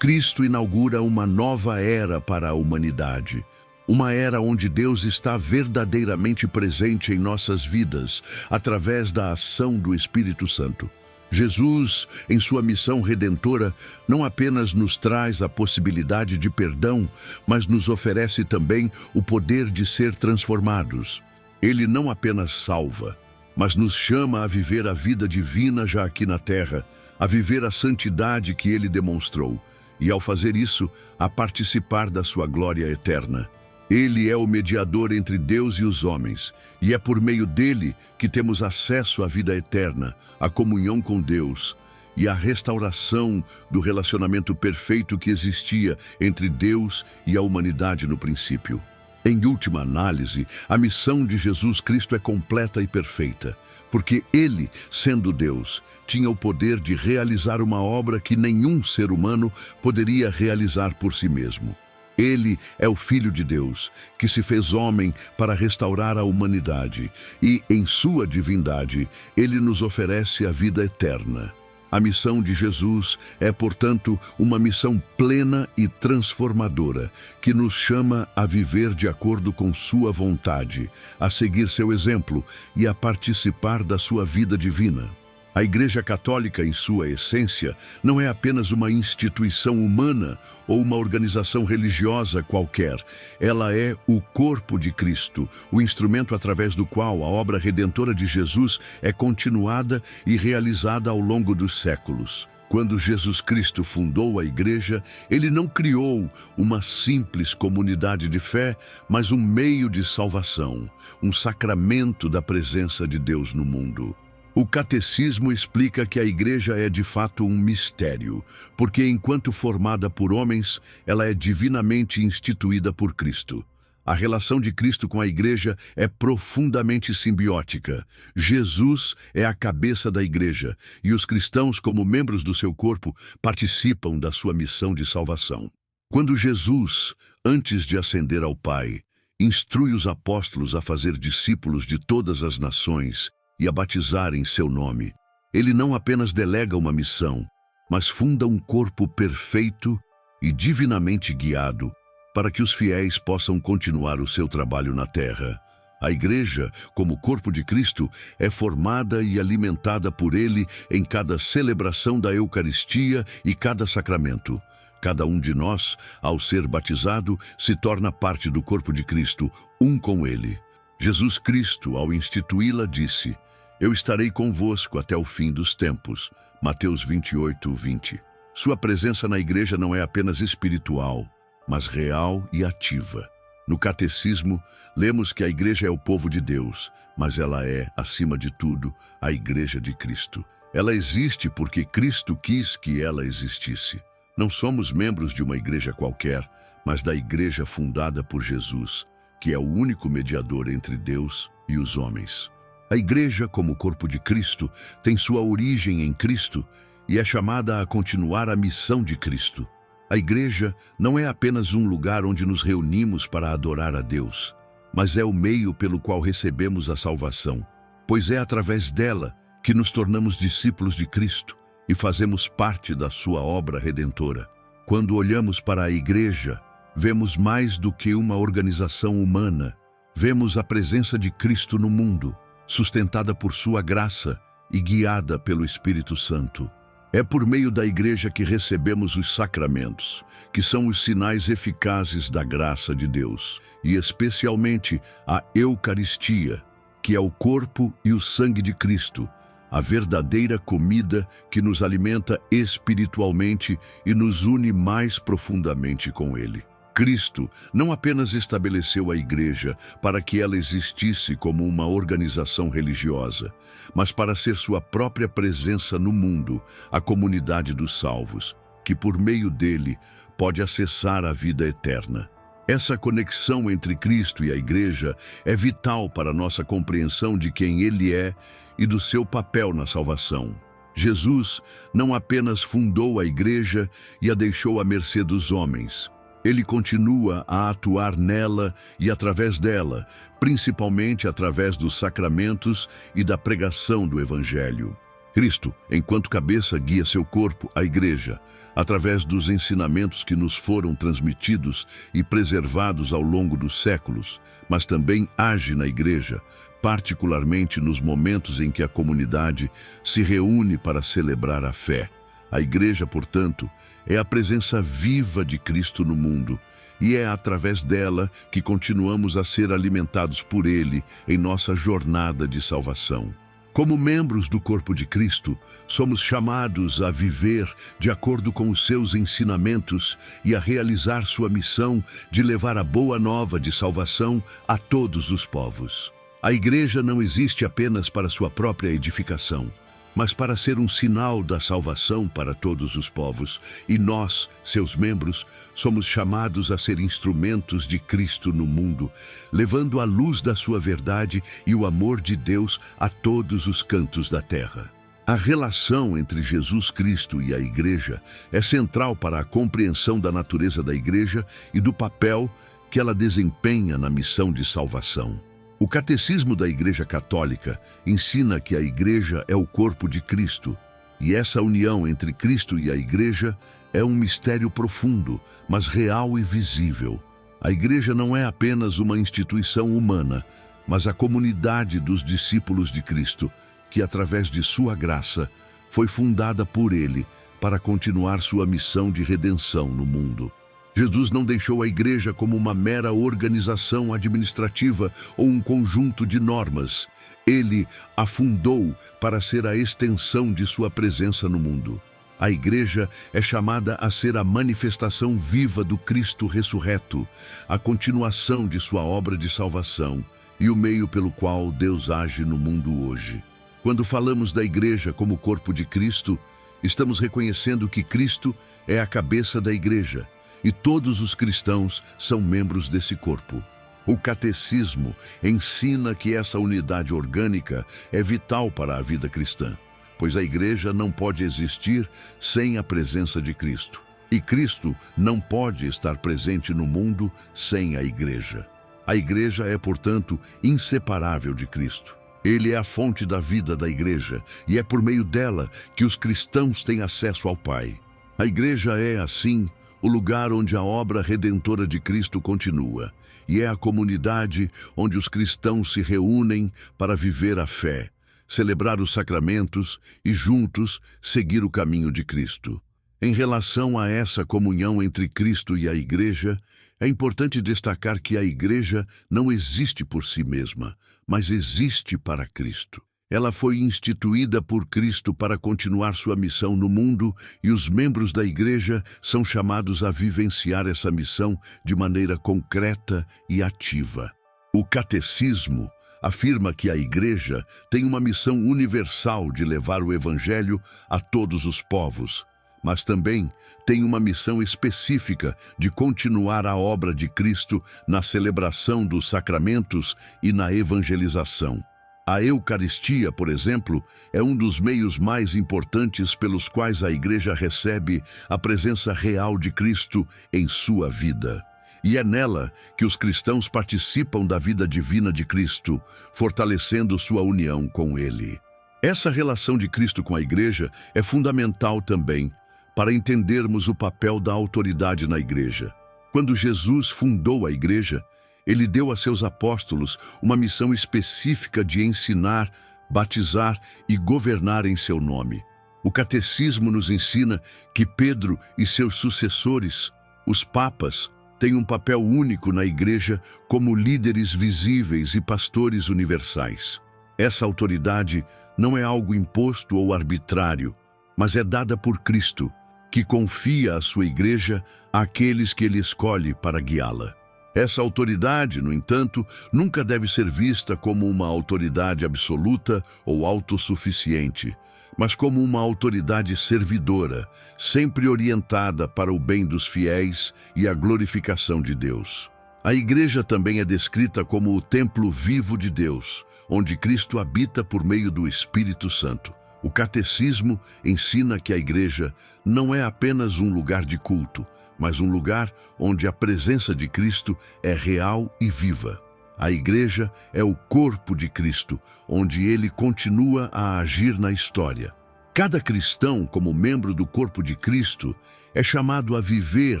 Cristo inaugura uma nova era para a humanidade. Uma era onde Deus está verdadeiramente presente em nossas vidas, através da ação do Espírito Santo. Jesus, em sua missão redentora, não apenas nos traz a possibilidade de perdão, mas nos oferece também o poder de ser transformados. Ele não apenas salva, mas nos chama a viver a vida divina já aqui na terra, a viver a santidade que Ele demonstrou, e ao fazer isso, a participar da sua glória eterna. Ele é o mediador entre Deus e os homens, e é por meio dele que temos acesso à vida eterna, à comunhão com Deus e à restauração do relacionamento perfeito que existia entre Deus e a humanidade no princípio. Em última análise, a missão de Jesus Cristo é completa e perfeita, porque ele, sendo Deus, tinha o poder de realizar uma obra que nenhum ser humano poderia realizar por si mesmo. Ele é o Filho de Deus, que se fez homem para restaurar a humanidade, e, em sua divindade, ele nos oferece a vida eterna. A missão de Jesus é, portanto, uma missão plena e transformadora, que nos chama a viver de acordo com sua vontade, a seguir seu exemplo e a participar da sua vida divina. A Igreja Católica, em sua essência, não é apenas uma instituição humana ou uma organização religiosa qualquer. Ela é o corpo de Cristo, o instrumento através do qual a obra redentora de Jesus é continuada e realizada ao longo dos séculos. Quando Jesus Cristo fundou a Igreja, ele não criou uma simples comunidade de fé, mas um meio de salvação, um sacramento da presença de Deus no mundo. O Catecismo explica que a Igreja é de fato um mistério, porque enquanto formada por homens, ela é divinamente instituída por Cristo. A relação de Cristo com a igreja é profundamente simbiótica. Jesus é a cabeça da igreja e os cristãos, como membros do seu corpo, participam da sua missão de salvação. Quando Jesus, antes de ascender ao Pai, instrui os apóstolos a fazer discípulos de todas as nações e a batizar em seu nome, ele não apenas delega uma missão, mas funda um corpo perfeito e divinamente guiado para que os fiéis possam continuar o seu trabalho na terra. A igreja, como corpo de Cristo, é formada e alimentada por ele em cada celebração da Eucaristia e cada sacramento. Cada um de nós, ao ser batizado, se torna parte do corpo de Cristo, um com ele. Jesus Cristo, ao instituí-la, disse: "Eu estarei convosco até o fim dos tempos." Mateus 28, 20. Sua presença na igreja não é apenas espiritual, mas real e ativa. No Catecismo, lemos que a igreja é o povo de Deus, mas ela é, acima de tudo, a igreja de Cristo. Ela existe porque Cristo quis que ela existisse. Não somos membros de uma igreja qualquer, mas da igreja fundada por Jesus, que é o único mediador entre Deus e os homens. A igreja, como corpo de Cristo, tem sua origem em Cristo e é chamada a continuar a missão de Cristo. A igreja não é apenas um lugar onde nos reunimos para adorar a Deus, mas é o meio pelo qual recebemos a salvação, pois é através dela que nos tornamos discípulos de Cristo e fazemos parte da sua obra redentora. Quando olhamos para a igreja, vemos mais do que uma organização humana. Vemos a presença de Cristo no mundo, sustentada por sua graça e guiada pelo Espírito Santo. É por meio da igreja que recebemos os sacramentos, que são os sinais eficazes da graça de Deus, e especialmente a Eucaristia, que é o corpo e o sangue de Cristo, a verdadeira comida que nos alimenta espiritualmente e nos une mais profundamente com Ele. Cristo não apenas estabeleceu a igreja para que ela existisse como uma organização religiosa, mas para ser sua própria presença no mundo, a comunidade dos salvos, que por meio dele pode acessar a vida eterna. Essa conexão entre Cristo e a igreja é vital para nossa compreensão de quem Ele é e do seu papel na salvação. Jesus não apenas fundou a igreja e a deixou à mercê dos homens. Ele continua a atuar nela e através dela, principalmente através dos sacramentos e da pregação do Evangelho. Cristo, enquanto cabeça, guia seu corpo, a igreja, através dos ensinamentos que nos foram transmitidos e preservados ao longo dos séculos, mas também age na igreja, particularmente nos momentos em que a comunidade se reúne para celebrar a fé. A igreja, portanto, é a presença viva de Cristo no mundo, e é através dela que continuamos a ser alimentados por Ele em nossa jornada de salvação. Como membros do corpo de Cristo, somos chamados a viver de acordo com os seus ensinamentos e a realizar sua missão de levar a boa nova de salvação a todos os povos. A igreja não existe apenas para sua própria edificação, mas para ser um sinal da salvação para todos os povos, e nós, seus membros, somos chamados a ser instrumentos de Cristo no mundo, levando a luz da sua verdade e o amor de Deus a todos os cantos da terra. A relação entre Jesus Cristo e a igreja é central para a compreensão da natureza da igreja e do papel que ela desempenha na missão de salvação. O Catecismo da Igreja Católica ensina que a Igreja é o corpo de Cristo, e essa união entre Cristo e a Igreja é um mistério profundo, mas real e visível. A Igreja não é apenas uma instituição humana, mas a comunidade dos discípulos de Cristo, que através de sua graça foi fundada por Ele para continuar sua missão de redenção no mundo. Jesus não deixou a igreja como uma mera organização administrativa ou um conjunto de normas. Ele a fundou para ser a extensão de sua presença no mundo. A igreja é chamada a ser a manifestação viva do Cristo ressurreto, a continuação de sua obra de salvação e o meio pelo qual Deus age no mundo hoje. Quando falamos da igreja como corpo de Cristo, estamos reconhecendo que Cristo é a cabeça da igreja, e todos os cristãos são membros desse corpo. O catecismo ensina que essa unidade orgânica é vital para a vida cristã, pois a igreja não pode existir sem a presença de Cristo. E Cristo não pode estar presente no mundo sem a igreja. A igreja é, portanto, inseparável de Cristo. Ele é a fonte da vida da igreja e é por meio dela que os cristãos têm acesso ao Pai. A igreja é, assim, o lugar onde a obra redentora de Cristo continua, e é a comunidade onde os cristãos se reúnem para viver a fé, celebrar os sacramentos e, juntos, seguir o caminho de Cristo. Em relação a essa comunhão entre Cristo e a igreja, é importante destacar que a igreja não existe por si mesma, mas existe para Cristo. Ela foi instituída por Cristo para continuar sua missão no mundo e os membros da igreja são chamados a vivenciar essa missão de maneira concreta e ativa. O catecismo afirma que a igreja tem uma missão universal de levar o evangelho a todos os povos, mas também tem uma missão específica de continuar a obra de Cristo na celebração dos sacramentos e na evangelização. A Eucaristia, por exemplo, é um dos meios mais importantes pelos quais a igreja recebe a presença real de Cristo em sua vida. E é nela que os cristãos participam da vida divina de Cristo, fortalecendo sua união com Ele. Essa relação de Cristo com a igreja é fundamental também para entendermos o papel da autoridade na igreja. Quando Jesus fundou a igreja, ele deu a seus apóstolos uma missão específica de ensinar, batizar e governar em seu nome. O catecismo nos ensina que Pedro e seus sucessores, os papas, têm um papel único na igreja como líderes visíveis e pastores universais. Essa autoridade não é algo imposto ou arbitrário, mas é dada por Cristo, que confia a sua igreja àqueles que ele escolhe para guiá-la. Essa autoridade, no entanto, nunca deve ser vista como uma autoridade absoluta ou autossuficiente, mas como uma autoridade servidora, sempre orientada para o bem dos fiéis e a glorificação de Deus. A igreja também é descrita como o templo vivo de Deus, onde Cristo habita por meio do Espírito Santo. O catecismo ensina que a igreja não é apenas um lugar de culto, mas um lugar onde a presença de Cristo é real e viva. A igreja é o corpo de Cristo, onde ele continua a agir na história. Cada cristão, como membro do corpo de Cristo, é chamado a viver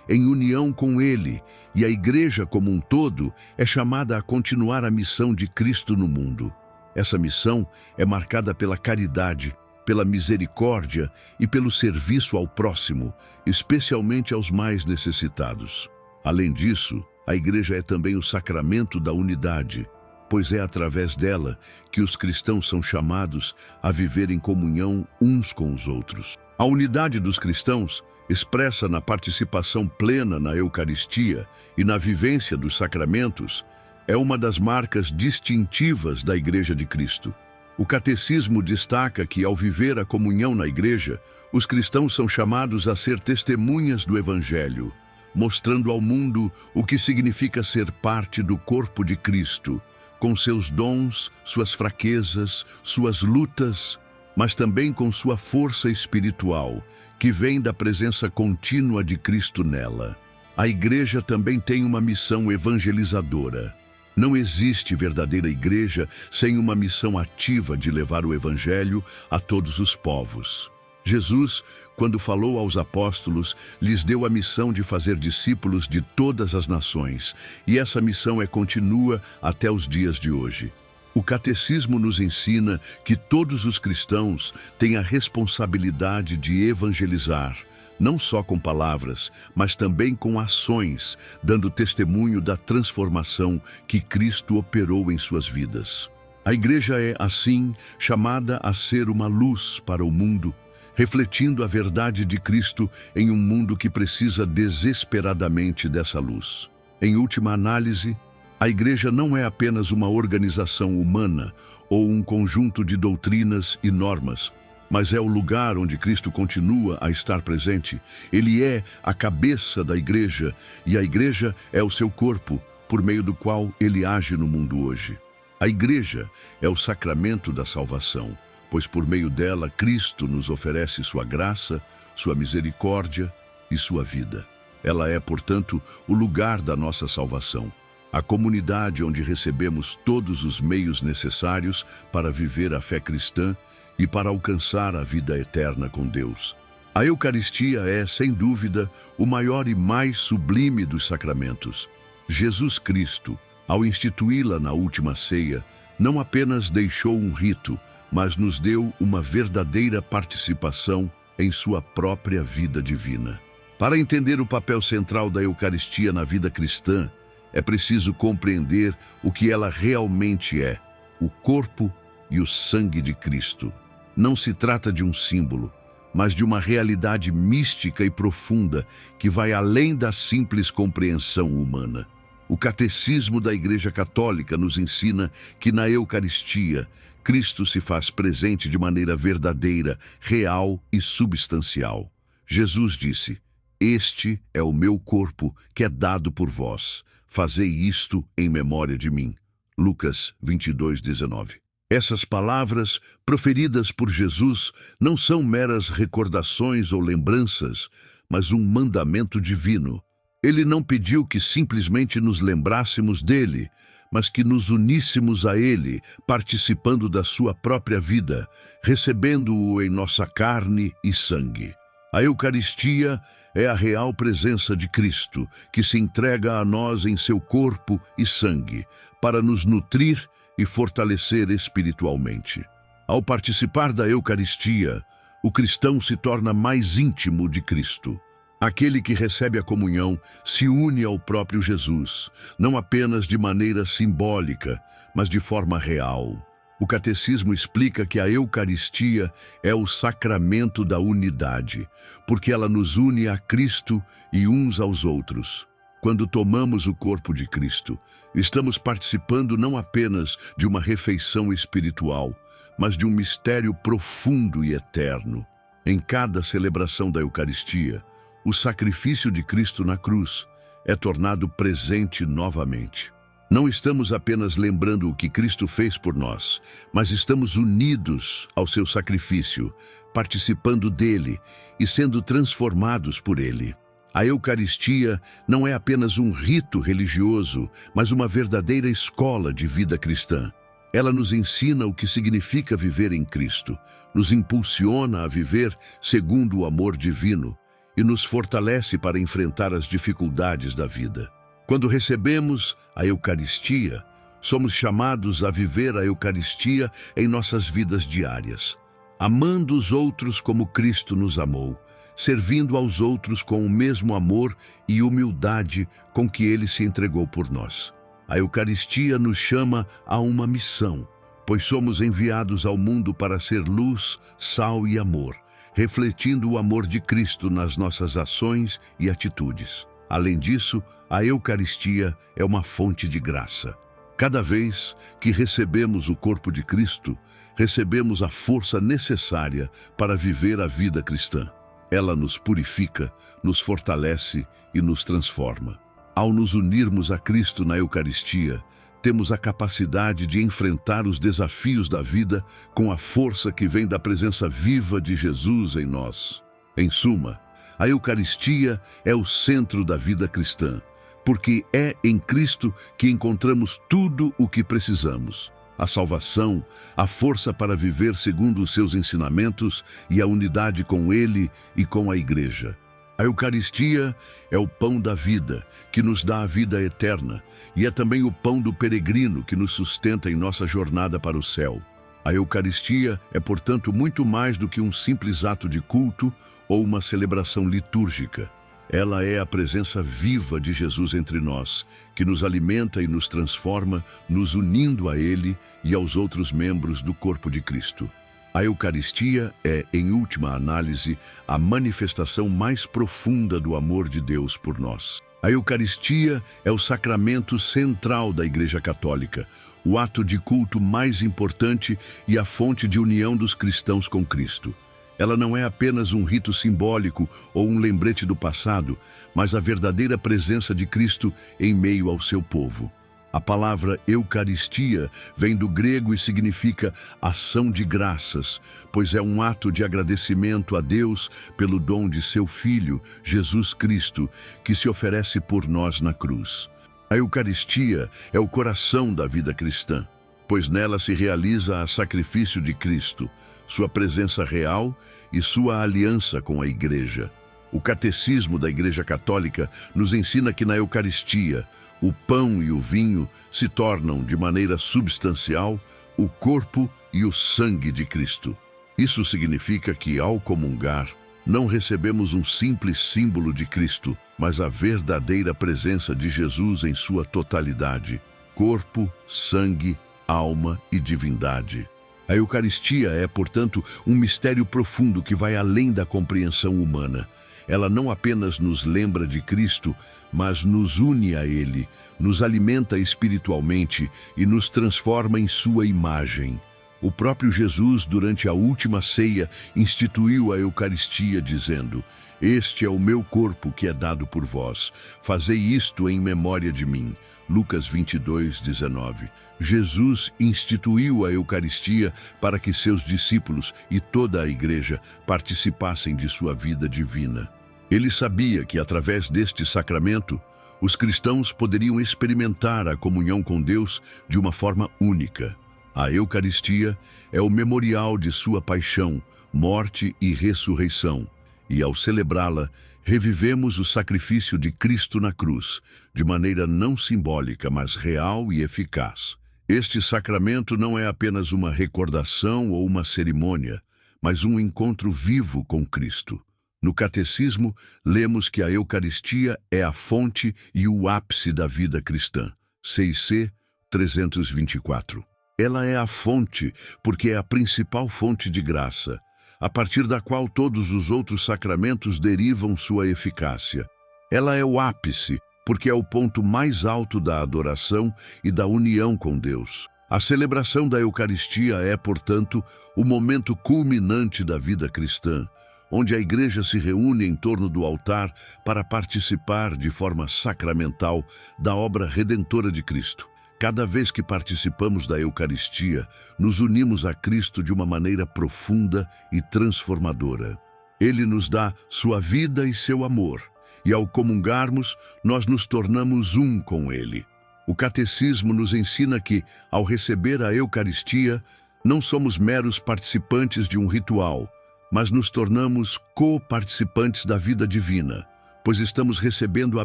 em união com ele, e a igreja como um todo é chamada a continuar a missão de Cristo no mundo. Essa missão é marcada pela caridade, pela misericórdia e pelo serviço ao próximo, especialmente aos mais necessitados. Além disso, a igreja é também o sacramento da unidade, pois é através dela que os cristãos são chamados a viver em comunhão uns com os outros. A unidade dos cristãos, expressa na participação plena na Eucaristia e na vivência dos sacramentos, é uma das marcas distintivas da Igreja de Cristo. O catecismo destaca que, ao viver a comunhão na igreja, os cristãos são chamados a ser testemunhas do Evangelho, mostrando ao mundo o que significa ser parte do corpo de Cristo, com seus dons, suas fraquezas, suas lutas, mas também com sua força espiritual, que vem da presença contínua de Cristo nela. A igreja também tem uma missão evangelizadora. Não existe verdadeira igreja sem uma missão ativa de levar o Evangelho a todos os povos. Jesus, quando falou aos apóstolos, lhes deu a missão de fazer discípulos de todas as nações, e essa missão é contínua até os dias de hoje. O catecismo nos ensina que todos os cristãos têm a responsabilidade de evangelizar, não só com palavras, mas também com ações, dando testemunho da transformação que Cristo operou em suas vidas. A igreja é, assim, chamada a ser uma luz para o mundo, refletindo a verdade de Cristo em um mundo que precisa desesperadamente dessa luz. Em última análise, a igreja não é apenas uma organização humana ou um conjunto de doutrinas e normas, mas é o lugar onde Cristo continua a estar presente. Ele é a cabeça da igreja e a igreja é o seu corpo, por meio do qual ele age no mundo hoje. A Igreja é o sacramento da salvação, pois por meio dela Cristo nos oferece sua graça, sua misericórdia e sua vida. Ela é, portanto, o lugar da nossa salvação, a comunidade onde recebemos todos os meios necessários para viver a fé cristã e para alcançar a vida eterna com Deus. A Eucaristia é, sem dúvida, o maior e mais sublime dos sacramentos. Jesus Cristo, ao instituí-la na última ceia, não apenas deixou um rito, mas nos deu uma verdadeira participação em sua própria vida divina. Para entender o papel central da Eucaristia na vida cristã, é preciso compreender o que ela realmente é, o corpo e o sangue de Cristo. Não se trata de um símbolo, mas de uma realidade mística e profunda que vai além da simples compreensão humana. O Catecismo da Igreja Católica nos ensina que na Eucaristia, Cristo se faz presente de maneira verdadeira, real e substancial. Jesus disse: "Este é o meu corpo que é dado por vós. Fazei isto em memória de mim." Lucas 22:19. Essas palavras, proferidas por Jesus, não são meras recordações ou lembranças, mas um mandamento divino. Ele não pediu que simplesmente nos lembrássemos dele, mas que nos uníssemos a ele, participando da sua própria vida, recebendo-o em nossa carne e sangue. A Eucaristia é a real presença de Cristo, que se entrega a nós em seu corpo e sangue, para nos nutrir e fortalecer espiritualmente. Ao participar da Eucaristia, o cristão se torna mais íntimo de Cristo. Aquele que recebe a comunhão se une ao próprio Jesus, não apenas de maneira simbólica, mas de forma real. O Catecismo explica que a Eucaristia é o sacramento da unidade, porque ela nos une a Cristo e uns aos outros. Quando tomamos o corpo de Cristo, estamos participando não apenas de uma refeição espiritual, mas de um mistério profundo e eterno. Em cada celebração da Eucaristia, o sacrifício de Cristo na cruz é tornado presente novamente. Não estamos apenas lembrando o que Cristo fez por nós, mas estamos unidos ao seu sacrifício, participando dele e sendo transformados por ele. A Eucaristia não é apenas um rito religioso, mas uma verdadeira escola de vida cristã. Ela nos ensina o que significa viver em Cristo, nos impulsiona a viver segundo o amor divino e nos fortalece para enfrentar as dificuldades da vida. Quando recebemos a Eucaristia, somos chamados a viver a Eucaristia em nossas vidas diárias, amando os outros como Cristo nos amou, servindo aos outros com o mesmo amor e humildade com que ele se entregou por nós. A Eucaristia nos chama a uma missão, pois somos enviados ao mundo para ser luz, sal e amor, refletindo o amor de Cristo nas nossas ações e atitudes. Além disso, a Eucaristia é uma fonte de graça. Cada vez que recebemos o corpo de Cristo, recebemos a força necessária para viver a vida cristã. Ela nos purifica, nos fortalece e nos transforma. Ao nos unirmos a Cristo na Eucaristia, temos a capacidade de enfrentar os desafios da vida com a força que vem da presença viva de Jesus em nós. Em suma, a Eucaristia é o centro da vida cristã, porque é em Cristo que encontramos tudo o que precisamos: a salvação, a força para viver segundo os seus ensinamentos e a unidade com Ele e com a Igreja. A Eucaristia é o pão da vida, que nos dá a vida eterna, e é também o pão do peregrino que nos sustenta em nossa jornada para o céu. A Eucaristia é, portanto, muito mais do que um simples ato de culto ou uma celebração litúrgica. Ela é a presença viva de Jesus entre nós, que nos alimenta e nos transforma, nos unindo a Ele e aos outros membros do corpo de Cristo. A Eucaristia é, em última análise, a manifestação mais profunda do amor de Deus por nós. A Eucaristia é o sacramento central da Igreja Católica, o ato de culto mais importante e a fonte de união dos cristãos com Cristo. Ela não é apenas um rito simbólico ou um lembrete do passado, mas a verdadeira presença de Cristo em meio ao seu povo. A palavra Eucaristia vem do grego e significa ação de graças, pois é um ato de agradecimento a Deus pelo dom de seu Filho, Jesus Cristo, que se oferece por nós na cruz. A Eucaristia é o coração da vida cristã, pois nela se realiza o sacrifício de Cristo, sua presença real e sua aliança com a Igreja. O Catecismo da Igreja Católica nos ensina que na Eucaristia, o pão e o vinho se tornam, de maneira substancial, o corpo e o sangue de Cristo. Isso significa que, ao comungar, não recebemos um simples símbolo de Cristo, mas a verdadeira presença de Jesus em sua totalidade: corpo, sangue, alma e divindade. A Eucaristia é, portanto, um mistério profundo que vai além da compreensão humana. Ela não apenas nos lembra de Cristo, mas nos une a Ele, nos alimenta espiritualmente e nos transforma em sua imagem. O próprio Jesus, durante a última ceia, instituiu a Eucaristia dizendo: "Este é o meu corpo que é dado por vós. Fazei isto em memória de mim." Lucas 22:19. Jesus instituiu a Eucaristia para que seus discípulos e toda a Igreja participassem de sua vida divina. Ele sabia que, através deste sacramento, os cristãos poderiam experimentar a comunhão com Deus de uma forma única. A Eucaristia é o memorial de sua paixão, morte e ressurreição, e ao celebrá-la, revivemos o sacrifício de Cristo na cruz, de maneira não simbólica, mas real e eficaz. Este sacramento não é apenas uma recordação ou uma cerimônia, mas um encontro vivo com Cristo. No Catecismo, lemos que a Eucaristia é a fonte e o ápice da vida cristã. CIC 324. Ela é a fonte porque é a principal fonte de graça, a partir da qual todos os outros sacramentos derivam sua eficácia. Ela é o ápice porque é o ponto mais alto da adoração e da união com Deus. A celebração da Eucaristia é, portanto, o momento culminante da vida cristã, onde a Igreja se reúne em torno do altar para participar de forma sacramental da obra redentora de Cristo. Cada vez que participamos da Eucaristia, nos unimos a Cristo de uma maneira profunda e transformadora. Ele nos dá sua vida e seu amor, e ao comungarmos, nós nos tornamos um com Ele. O Catecismo nos ensina que, ao receber a Eucaristia, não somos meros participantes de um ritual, mas nos tornamos co-participantes da vida divina, pois estamos recebendo a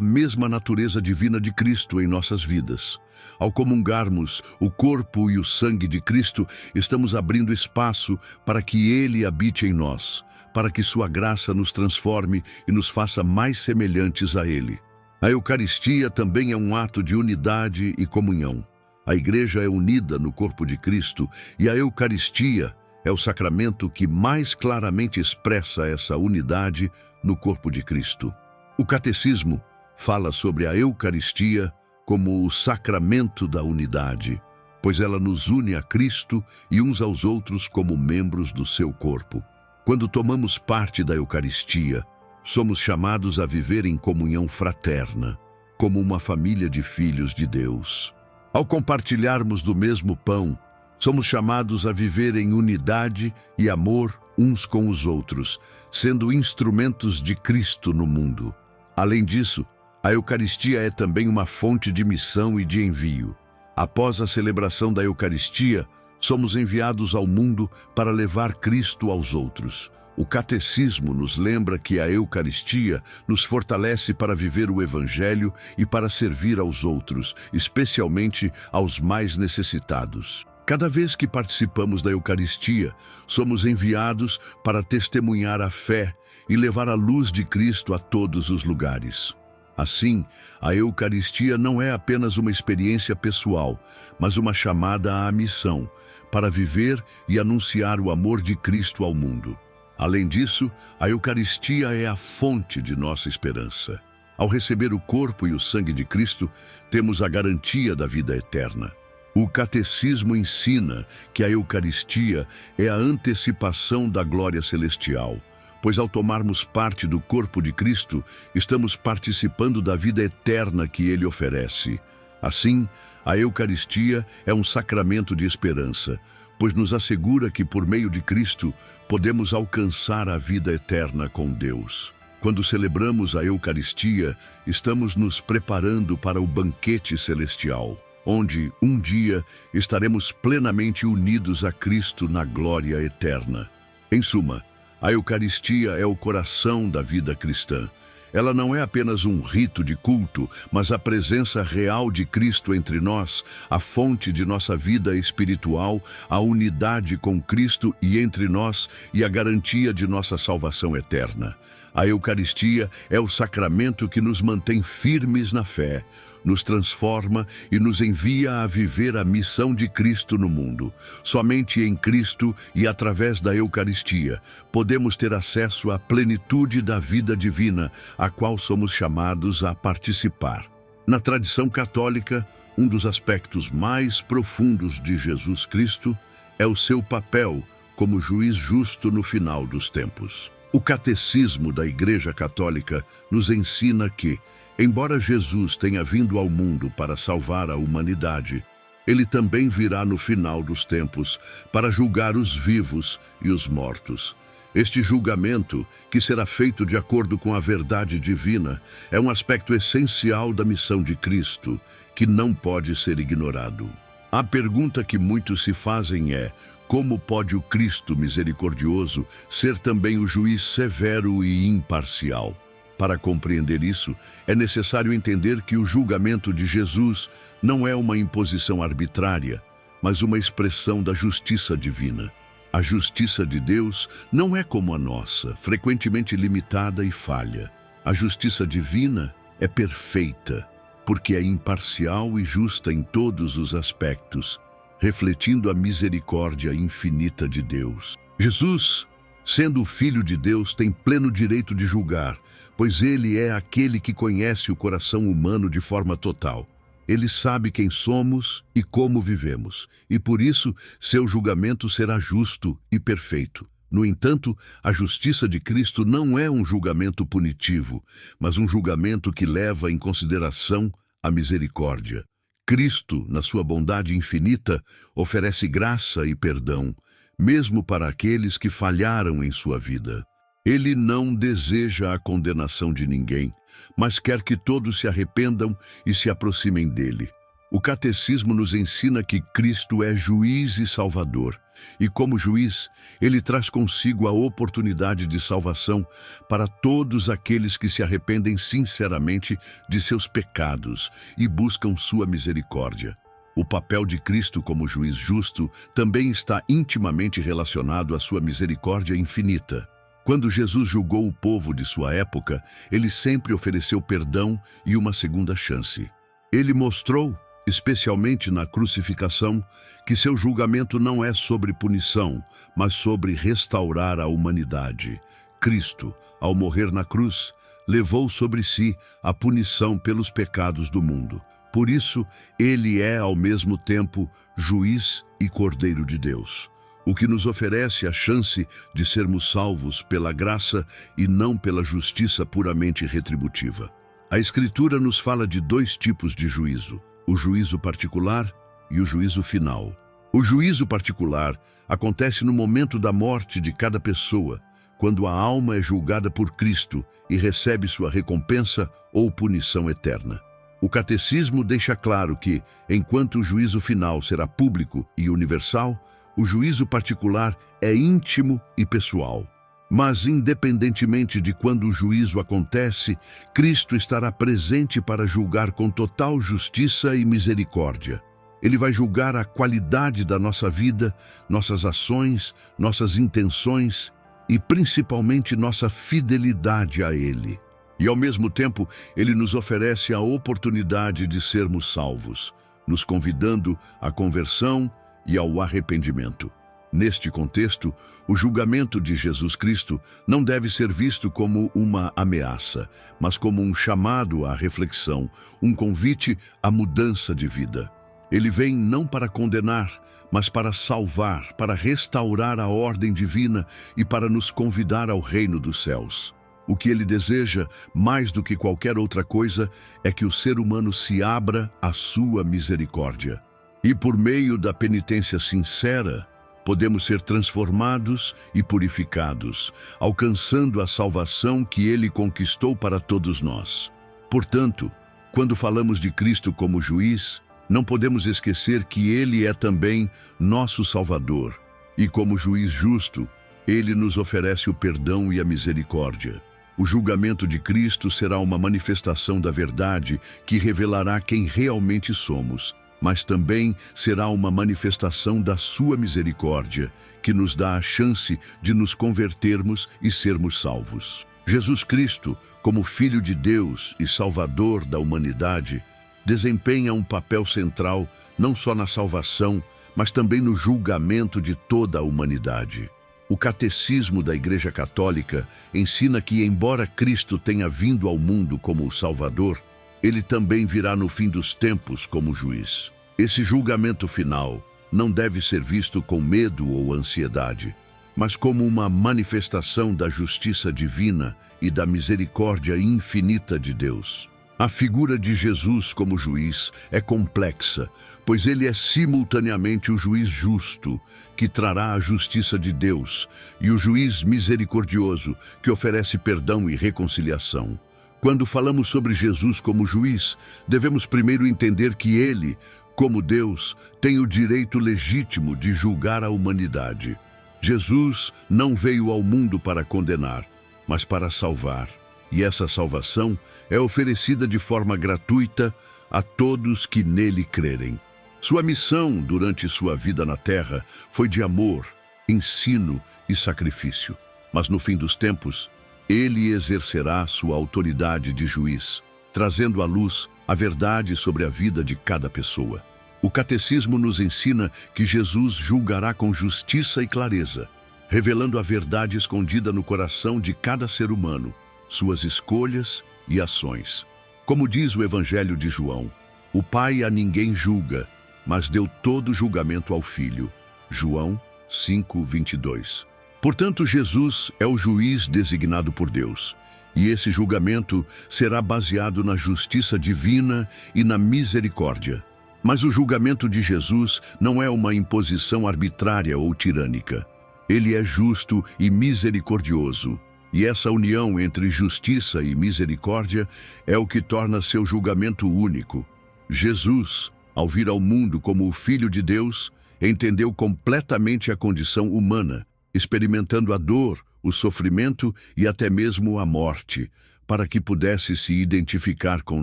mesma natureza divina de Cristo em nossas vidas. Ao comungarmos o corpo e o sangue de Cristo, estamos abrindo espaço para que Ele habite em nós, para que sua graça nos transforme e nos faça mais semelhantes a Ele. A Eucaristia também é um ato de unidade e comunhão. A Igreja é unida no corpo de Cristo e a Eucaristia é o sacramento que mais claramente expressa essa unidade no corpo de Cristo. O Catecismo fala sobre a Eucaristia como o sacramento da unidade, pois ela nos une a Cristo e uns aos outros como membros do seu corpo. Quando tomamos parte da Eucaristia, somos chamados a viver em comunhão fraterna, como uma família de filhos de Deus. Ao compartilharmos do mesmo pão, somos chamados a viver em unidade e amor uns com os outros, sendo instrumentos de Cristo no mundo. Além disso, a Eucaristia é também uma fonte de missão e de envio. Após a celebração da Eucaristia, somos enviados ao mundo para levar Cristo aos outros. O Catecismo nos lembra que a Eucaristia nos fortalece para viver o Evangelho e para servir aos outros, especialmente aos mais necessitados. Cada vez que participamos da Eucaristia, somos enviados para testemunhar a fé e levar a luz de Cristo a todos os lugares. Assim, a Eucaristia não é apenas uma experiência pessoal, mas uma chamada à missão, para viver e anunciar o amor de Cristo ao mundo. Além disso, a Eucaristia é a fonte de nossa esperança. Ao receber o corpo e o sangue de Cristo, temos a garantia da vida eterna. O catecismo ensina que a Eucaristia é a antecipação da glória celestial, pois ao tomarmos parte do corpo de Cristo, estamos participando da vida eterna que Ele oferece. Assim, a Eucaristia é um sacramento de esperança, pois nos assegura que por meio de Cristo podemos alcançar a vida eterna com Deus. Quando celebramos a Eucaristia, estamos nos preparando para o banquete celestial, onde, um dia, estaremos plenamente unidos a Cristo na glória eterna. Em suma, a Eucaristia é o coração da vida cristã. Ela não é apenas um rito de culto, mas a presença real de Cristo entre nós, a fonte de nossa vida espiritual, a unidade com Cristo e entre nós e a garantia de nossa salvação eterna. A Eucaristia é o sacramento que nos mantém firmes na fé, nos transforma e nos envia a viver a missão de Cristo no mundo. Somente em Cristo e através da Eucaristia podemos ter acesso à plenitude da vida divina, a qual somos chamados a participar. Na tradição católica, um dos aspectos mais profundos de Jesus Cristo é o seu papel como juiz justo no final dos tempos. O Catecismo da Igreja Católica nos ensina que, embora Jesus tenha vindo ao mundo para salvar a humanidade, ele também virá no final dos tempos para julgar os vivos e os mortos. Este julgamento, que será feito de acordo com a verdade divina, é um aspecto essencial da missão de Cristo, que não pode ser ignorado. A pergunta que muitos se fazem é: como pode o Cristo misericordioso ser também o juiz severo e imparcial? Para compreender isso, é necessário entender que o julgamento de Jesus não é uma imposição arbitrária, mas uma expressão da justiça divina. A justiça de Deus não é como a nossa, frequentemente limitada e falha. A justiça divina é perfeita, porque é imparcial e justa em todos os aspectos, refletindo a misericórdia infinita de Deus. Jesus, sendo o Filho de Deus, tem pleno direito de julgar, pois ele é aquele que conhece o coração humano de forma total. Ele sabe quem somos e como vivemos, e por isso seu julgamento será justo e perfeito. No entanto, a justiça de Cristo não é um julgamento punitivo, mas um julgamento que leva em consideração a misericórdia. Cristo, na sua bondade infinita, oferece graça e perdão, mesmo para aqueles que falharam em sua vida. Ele não deseja a condenação de ninguém, mas quer que todos se arrependam e se aproximem dele. O Catecismo nos ensina que Cristo é juiz e salvador, e como juiz, ele traz consigo a oportunidade de salvação para todos aqueles que se arrependem sinceramente de seus pecados e buscam sua misericórdia. O papel de Cristo como juiz justo também está intimamente relacionado à sua misericórdia infinita. Quando Jesus julgou o povo de sua época, ele sempre ofereceu perdão e uma segunda chance. Ele mostrou, especialmente na crucificação, que seu julgamento não é sobre punição, mas sobre restaurar a humanidade. Cristo, ao morrer na cruz, levou sobre si a punição pelos pecados do mundo. Por isso, ele é, ao mesmo tempo, juiz e Cordeiro de Deus, o que nos oferece a chance de sermos salvos pela graça e não pela justiça puramente retributiva. A Escritura nos fala de dois tipos de juízo: o juízo particular e o juízo final. O juízo particular acontece no momento da morte de cada pessoa, quando a alma é julgada por Cristo e recebe sua recompensa ou punição eterna. O Catecismo deixa claro que, enquanto o juízo final será público e universal, o juízo particular é íntimo e pessoal. Mas, independentemente de quando o juízo acontece, Cristo estará presente para julgar com total justiça e misericórdia. Ele vai julgar a qualidade da nossa vida, nossas ações, nossas intenções e, principalmente, nossa fidelidade a Ele. E, ao mesmo tempo, Ele nos oferece a oportunidade de sermos salvos, nos convidando à conversão e ao arrependimento. Neste contexto, o julgamento de Jesus Cristo não deve ser visto como uma ameaça, mas como um chamado à reflexão, um convite à mudança de vida. Ele vem não para condenar, mas para salvar, para restaurar a ordem divina e para nos convidar ao reino dos céus. O que ele deseja, mais do que qualquer outra coisa, é que o ser humano se abra à sua misericórdia. E por meio da penitência sincera, podemos ser transformados e purificados, alcançando a salvação que ele conquistou para todos nós. Portanto, quando falamos de Cristo como juiz, não podemos esquecer que ele é também nosso Salvador. E como juiz justo, ele nos oferece o perdão e a misericórdia. O julgamento de Cristo será uma manifestação da verdade que revelará quem realmente somos, mas também será uma manifestação da sua misericórdia, que nos dá a chance de nos convertermos e sermos salvos. Jesus Cristo, como Filho de Deus e Salvador da humanidade, desempenha um papel central não só na salvação, mas também no julgamento de toda a humanidade. O Catecismo da Igreja Católica ensina que, embora Cristo tenha vindo ao mundo como o Salvador, ele também virá no fim dos tempos como juiz. Esse julgamento final não deve ser visto com medo ou ansiedade, mas como uma manifestação da justiça divina e da misericórdia infinita de Deus. A figura de Jesus como juiz é complexa, pois ele é simultaneamente o juiz justo, que trará a justiça de Deus, e o juiz misericordioso, que oferece perdão e reconciliação. Quando falamos sobre Jesus como juiz, devemos primeiro entender que ele, como Deus, tem o direito legítimo de julgar a humanidade. Jesus não veio ao mundo para condenar, mas para salvar. E essa salvação é oferecida de forma gratuita a todos que nele crerem. Sua missão durante sua vida na terra foi de amor, ensino e sacrifício. Mas no fim dos tempos, ele exercerá sua autoridade de juiz, trazendo à luz a verdade sobre a vida de cada pessoa. O Catecismo nos ensina que Jesus julgará com justiça e clareza, revelando a verdade escondida no coração de cada ser humano, suas escolhas e ações. Como diz o Evangelho de João, o Pai a ninguém julga, mas deu todo julgamento ao Filho. João 5:22. Portanto, Jesus é o juiz designado por Deus, e esse julgamento será baseado na justiça divina e na misericórdia. Mas o julgamento de Jesus não é uma imposição arbitrária ou tirânica. Ele é justo e misericordioso. E essa união entre justiça e misericórdia é o que torna seu julgamento único. Jesus, ao vir ao mundo como o Filho de Deus, entendeu completamente a condição humana, experimentando a dor, o sofrimento e até mesmo a morte, para que pudesse se identificar com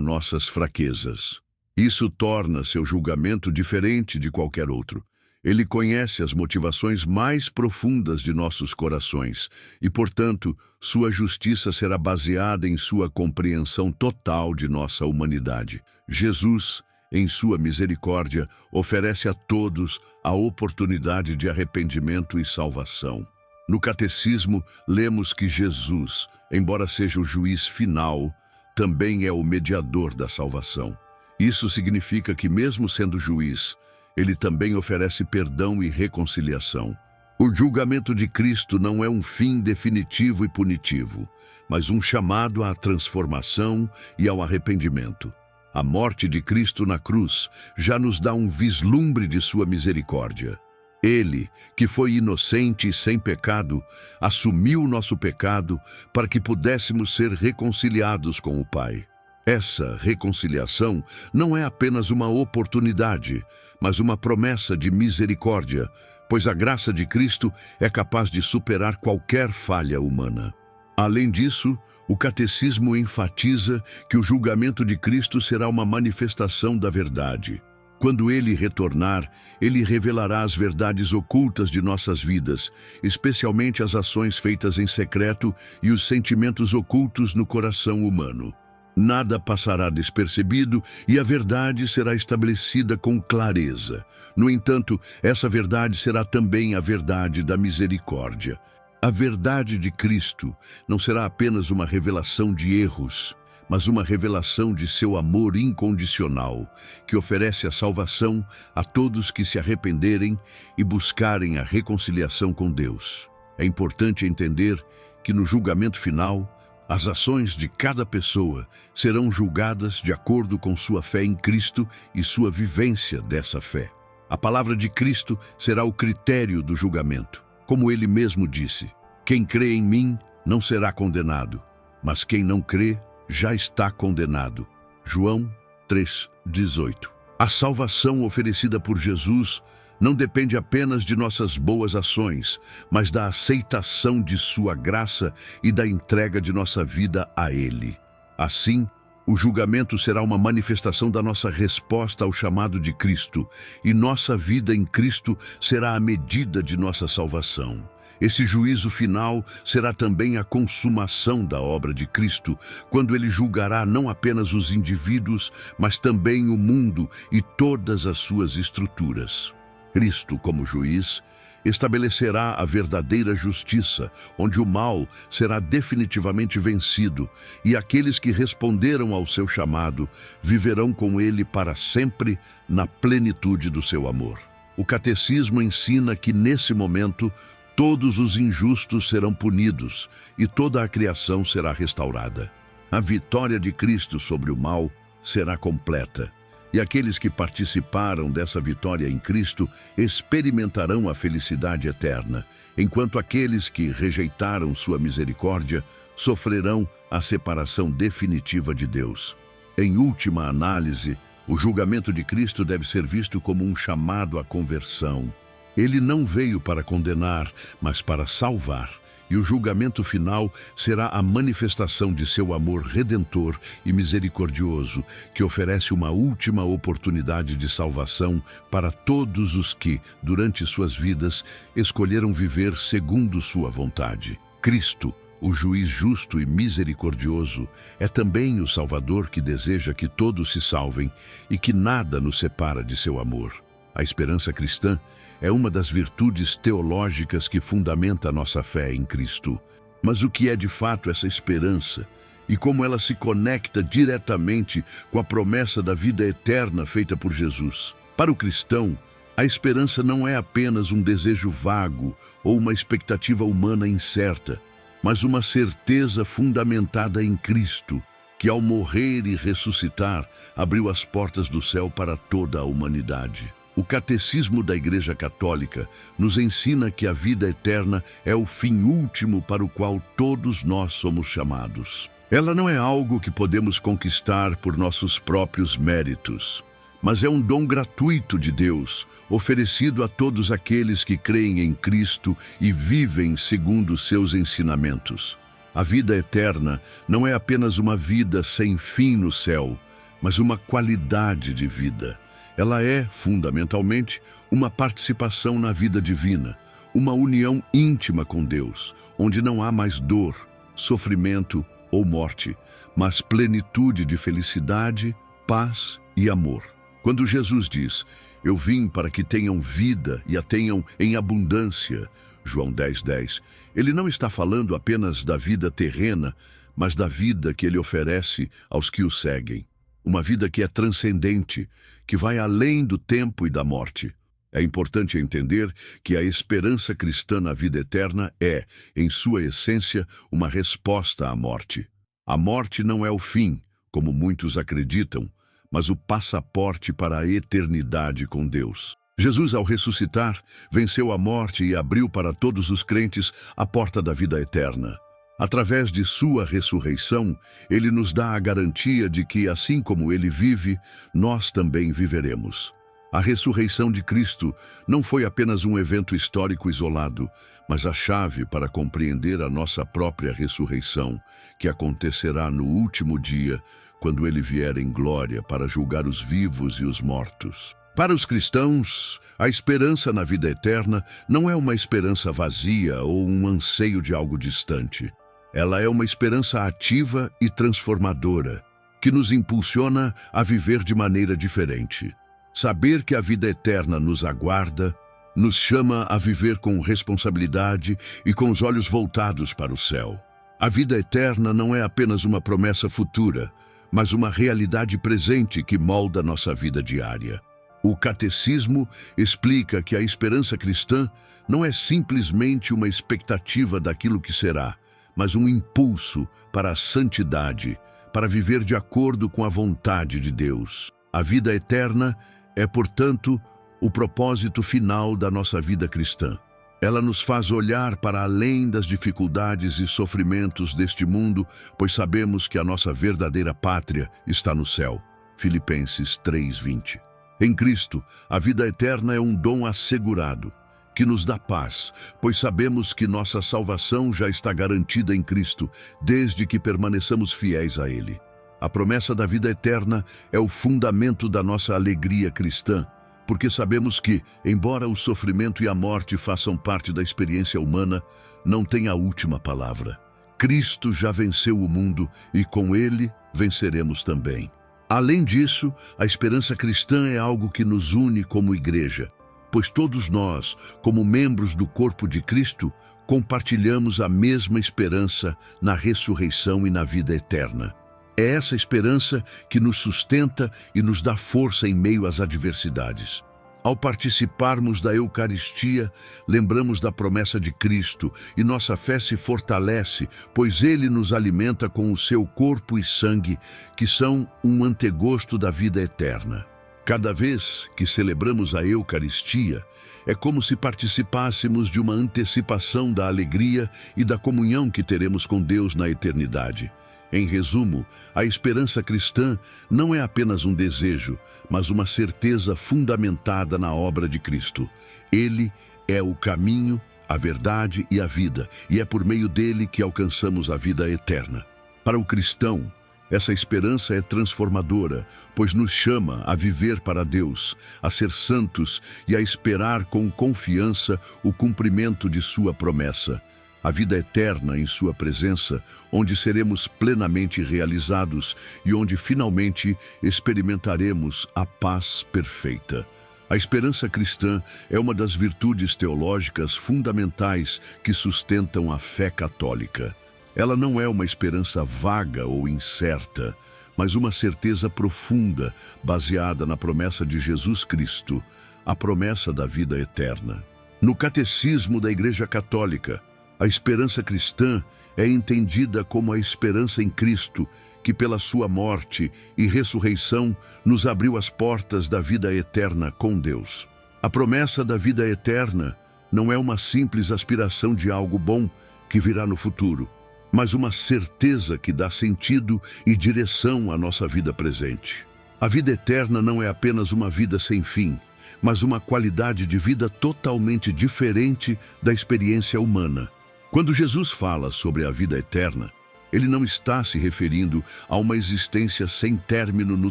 nossas fraquezas. Isso torna seu julgamento diferente de qualquer outro. Ele conhece as motivações mais profundas de nossos corações e, portanto, sua justiça será baseada em sua compreensão total de nossa humanidade. Jesus, em sua misericórdia, oferece a todos a oportunidade de arrependimento e salvação. No Catecismo, lemos que Jesus, embora seja o juiz final, também é o mediador da salvação. Isso significa que, mesmo sendo juiz, ele também oferece perdão e reconciliação. O julgamento de Cristo não é um fim definitivo e punitivo, mas um chamado à transformação e ao arrependimento. A morte de Cristo na cruz já nos dá um vislumbre de sua misericórdia. Ele, que foi inocente e sem pecado, assumiu o nosso pecado para que pudéssemos ser reconciliados com o Pai. Essa reconciliação não é apenas uma oportunidade, mas uma promessa de misericórdia, pois a graça de Cristo é capaz de superar qualquer falha humana. Além disso, o Catecismo enfatiza que o julgamento de Cristo será uma manifestação da verdade. Quando ele retornar, ele revelará as verdades ocultas de nossas vidas, especialmente as ações feitas em secreto e os sentimentos ocultos no coração humano. Nada passará despercebido e a verdade será estabelecida com clareza. No entanto, essa verdade será também a verdade da misericórdia. A verdade de Cristo não será apenas uma revelação de erros, mas uma revelação de seu amor incondicional, que oferece a salvação a todos que se arrependerem e buscarem a reconciliação com Deus. É importante entender que no julgamento final, as ações de cada pessoa serão julgadas de acordo com sua fé em Cristo e sua vivência dessa fé. A palavra de Cristo será o critério do julgamento. Como ele mesmo disse, quem crê em mim não será condenado, mas quem não crê já está condenado. João 3:18. A salvação oferecida por Jesus não depende apenas de nossas boas ações, mas da aceitação de sua graça e da entrega de nossa vida a Ele. Assim, o julgamento será uma manifestação da nossa resposta ao chamado de Cristo, e nossa vida em Cristo será a medida de nossa salvação. Esse juízo final será também a consumação da obra de Cristo, quando ele julgará não apenas os indivíduos, mas também o mundo e todas as suas estruturas. Cristo, como juiz, estabelecerá a verdadeira justiça, onde o mal será definitivamente vencido, e aqueles que responderam ao seu chamado viverão com ele para sempre na plenitude do seu amor. O catecismo ensina que, nesse momento, todos os injustos serão punidos e toda a criação será restaurada. A vitória de Cristo sobre o mal será completa. E aqueles que participaram dessa vitória em Cristo experimentarão a felicidade eterna, enquanto aqueles que rejeitaram sua misericórdia sofrerão a separação definitiva de Deus. Em última análise, o julgamento de Cristo deve ser visto como um chamado à conversão. Ele não veio para condenar, mas para salvar. E o julgamento final será a manifestação de seu amor redentor e misericordioso, que oferece uma última oportunidade de salvação para todos os que, durante suas vidas, escolheram viver segundo sua vontade. Cristo, o juiz justo e misericordioso, é também o Salvador que deseja que todos se salvem e que nada nos separa de seu amor. A esperança cristã é uma das virtudes teológicas que fundamenta a nossa fé em Cristo. Mas o que é de fato essa esperança e como ela se conecta diretamente com a promessa da vida eterna feita por Jesus? Para o cristão, a esperança não é apenas um desejo vago ou uma expectativa humana incerta, mas uma certeza fundamentada em Cristo, que ao morrer e ressuscitar, abriu as portas do céu para toda a humanidade. O Catecismo da Igreja Católica nos ensina que a vida eterna é o fim último para o qual todos nós somos chamados. Ela não é algo que podemos conquistar por nossos próprios méritos, mas é um dom gratuito de Deus, oferecido a todos aqueles que creem em Cristo e vivem segundo seus ensinamentos. A vida eterna não é apenas uma vida sem fim no céu, mas uma qualidade de vida. Ela é, fundamentalmente, uma participação na vida divina, uma união íntima com Deus, onde não há mais dor, sofrimento ou morte, mas plenitude de felicidade, paz e amor. Quando Jesus diz, eu vim para que tenham vida e a tenham em abundância, João 10:10, ele não está falando apenas da vida terrena, mas da vida que ele oferece aos que o seguem. Uma vida que é transcendente, que vai além do tempo e da morte. É importante entender que a esperança cristã na vida eterna é, em sua essência, uma resposta à morte. A morte não é o fim, como muitos acreditam, mas o passaporte para a eternidade com Deus. Jesus, ao ressuscitar, venceu a morte e abriu para todos os crentes a porta da vida eterna. Através de sua ressurreição, ele nos dá a garantia de que, assim como ele vive, nós também viveremos. A ressurreição de Cristo não foi apenas um evento histórico isolado, mas a chave para compreender a nossa própria ressurreição, que acontecerá no último dia, quando ele vier em glória para julgar os vivos e os mortos. Para os cristãos, a esperança na vida eterna não é uma esperança vazia ou um anseio de algo distante. Ela é uma esperança ativa e transformadora, que nos impulsiona a viver de maneira diferente. Saber que a vida eterna nos aguarda, nos chama a viver com responsabilidade e com os olhos voltados para o céu. A vida eterna não é apenas uma promessa futura, mas uma realidade presente que molda nossa vida diária. O Catecismo explica que a esperança cristã não é simplesmente uma expectativa daquilo que será, mas um impulso para a santidade, para viver de acordo com a vontade de Deus. A vida eterna é, portanto, o propósito final da nossa vida cristã. Ela nos faz olhar para além das dificuldades e sofrimentos deste mundo, pois sabemos que a nossa verdadeira pátria está no céu. Filipenses 3:20. Em Cristo, a vida eterna é um dom assegurado, que nos dá paz, pois sabemos que nossa salvação já está garantida em Cristo, desde que permaneçamos fiéis a Ele. A promessa da vida eterna é o fundamento da nossa alegria cristã, porque sabemos que, embora o sofrimento e a morte façam parte da experiência humana, não tem a última palavra. Cristo já venceu o mundo e com ele venceremos também. Além disso, a esperança cristã é algo que nos une como igreja, pois todos nós, como membros do corpo de Cristo, compartilhamos a mesma esperança na ressurreição e na vida eterna. É essa esperança que nos sustenta e nos dá força em meio às adversidades. Ao participarmos da Eucaristia, lembramos da promessa de Cristo e nossa fé se fortalece, pois Ele nos alimenta com o seu corpo e sangue, que são um antegosto da vida eterna. Cada vez que celebramos a Eucaristia, é como se participássemos de uma antecipação da alegria e da comunhão que teremos com Deus na eternidade. Em resumo, a esperança cristã não é apenas um desejo, mas uma certeza fundamentada na obra de Cristo. Ele é o caminho, a verdade e a vida, e é por meio dele que alcançamos a vida eterna. Para o cristão, essa esperança é transformadora, pois nos chama a viver para Deus, a ser santos e a esperar com confiança o cumprimento de sua promessa. A vida eterna em sua presença, onde seremos plenamente realizados e onde finalmente experimentaremos a paz perfeita. A esperança cristã é uma das virtudes teológicas fundamentais que sustentam a fé católica. Ela não é uma esperança vaga ou incerta, mas uma certeza profunda, baseada na promessa de Jesus Cristo, a promessa da vida eterna. No Catecismo da Igreja Católica, a esperança cristã é entendida como a esperança em Cristo, que pela sua morte e ressurreição nos abriu as portas da vida eterna com Deus. A promessa da vida eterna não é uma simples aspiração de algo bom que virá no futuro, mas uma certeza que dá sentido e direção à nossa vida presente. A vida eterna não é apenas uma vida sem fim, mas uma qualidade de vida totalmente diferente da experiência humana. Quando Jesus fala sobre a vida eterna, ele não está se referindo a uma existência sem término no